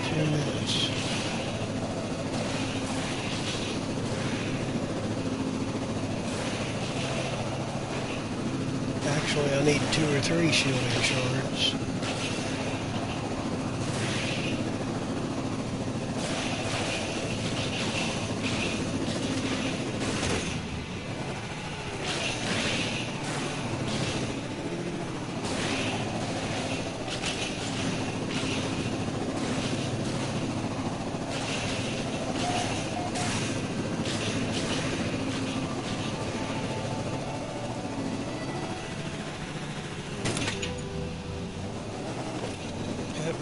10 minutes. Actually, I need 2 or 3 shielding shards.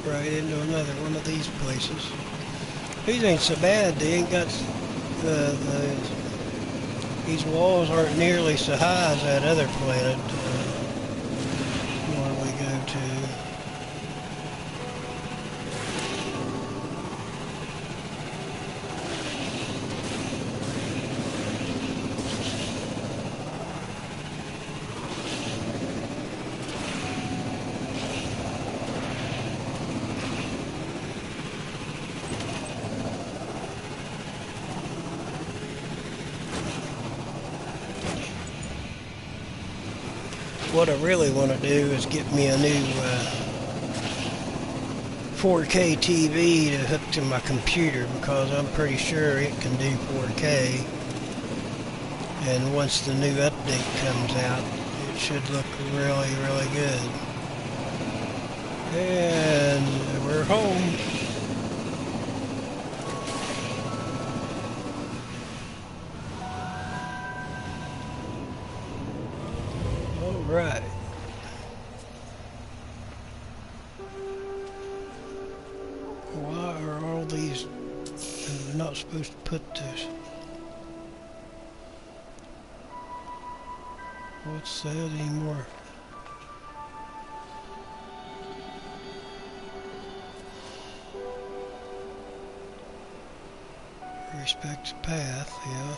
Right into another one of these places. These ain't so bad. They ain't got these walls aren't nearly so high as that other planet where we go to. What I really want to do is get me a new 4K TV to hook to my computer, because I'm pretty sure it can do 4K. And once the new update comes out, it should look really, really good. And we're home. Right. Why are all these... I'm not supposed to put this. What's that anymore? Respects path, yeah.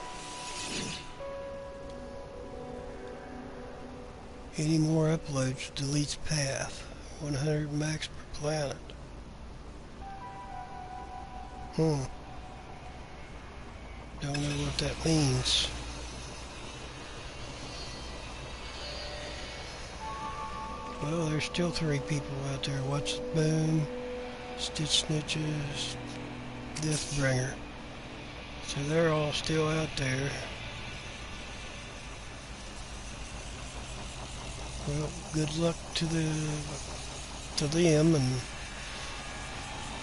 Any more uploads deletes path. 100 max per planet. Don't know what that means. Well, there's still 3 people out there. Watch the Boom, Stitch Snitches, Deathbringer. So they're all still out there. Well, good luck to them, and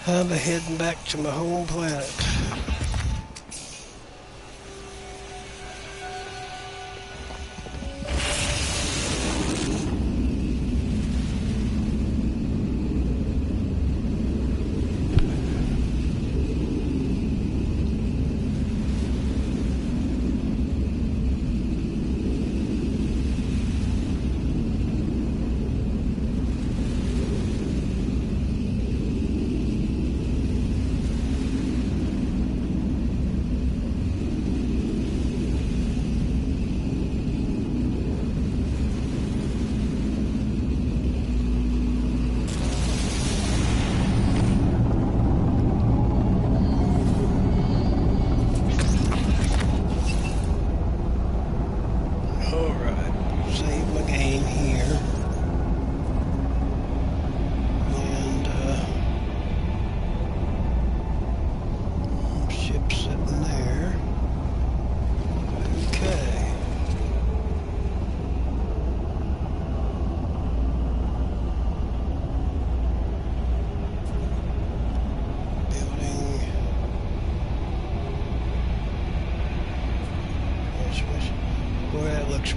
I'm heading back to my home planet.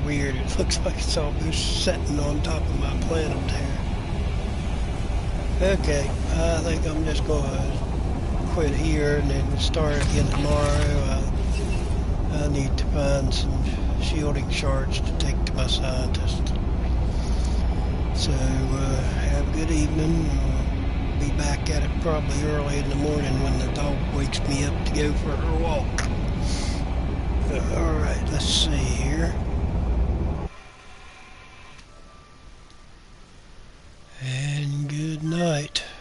weird. It looks like it's almost sitting on top of my planet there. Okay, I think I'm just going to quit here and then start again tomorrow. I need to find some shielding shards to take to my scientist. So, have a good evening. Be back at it probably early in the morning when the dog wakes me up to go for her walk. Alright, let's see here.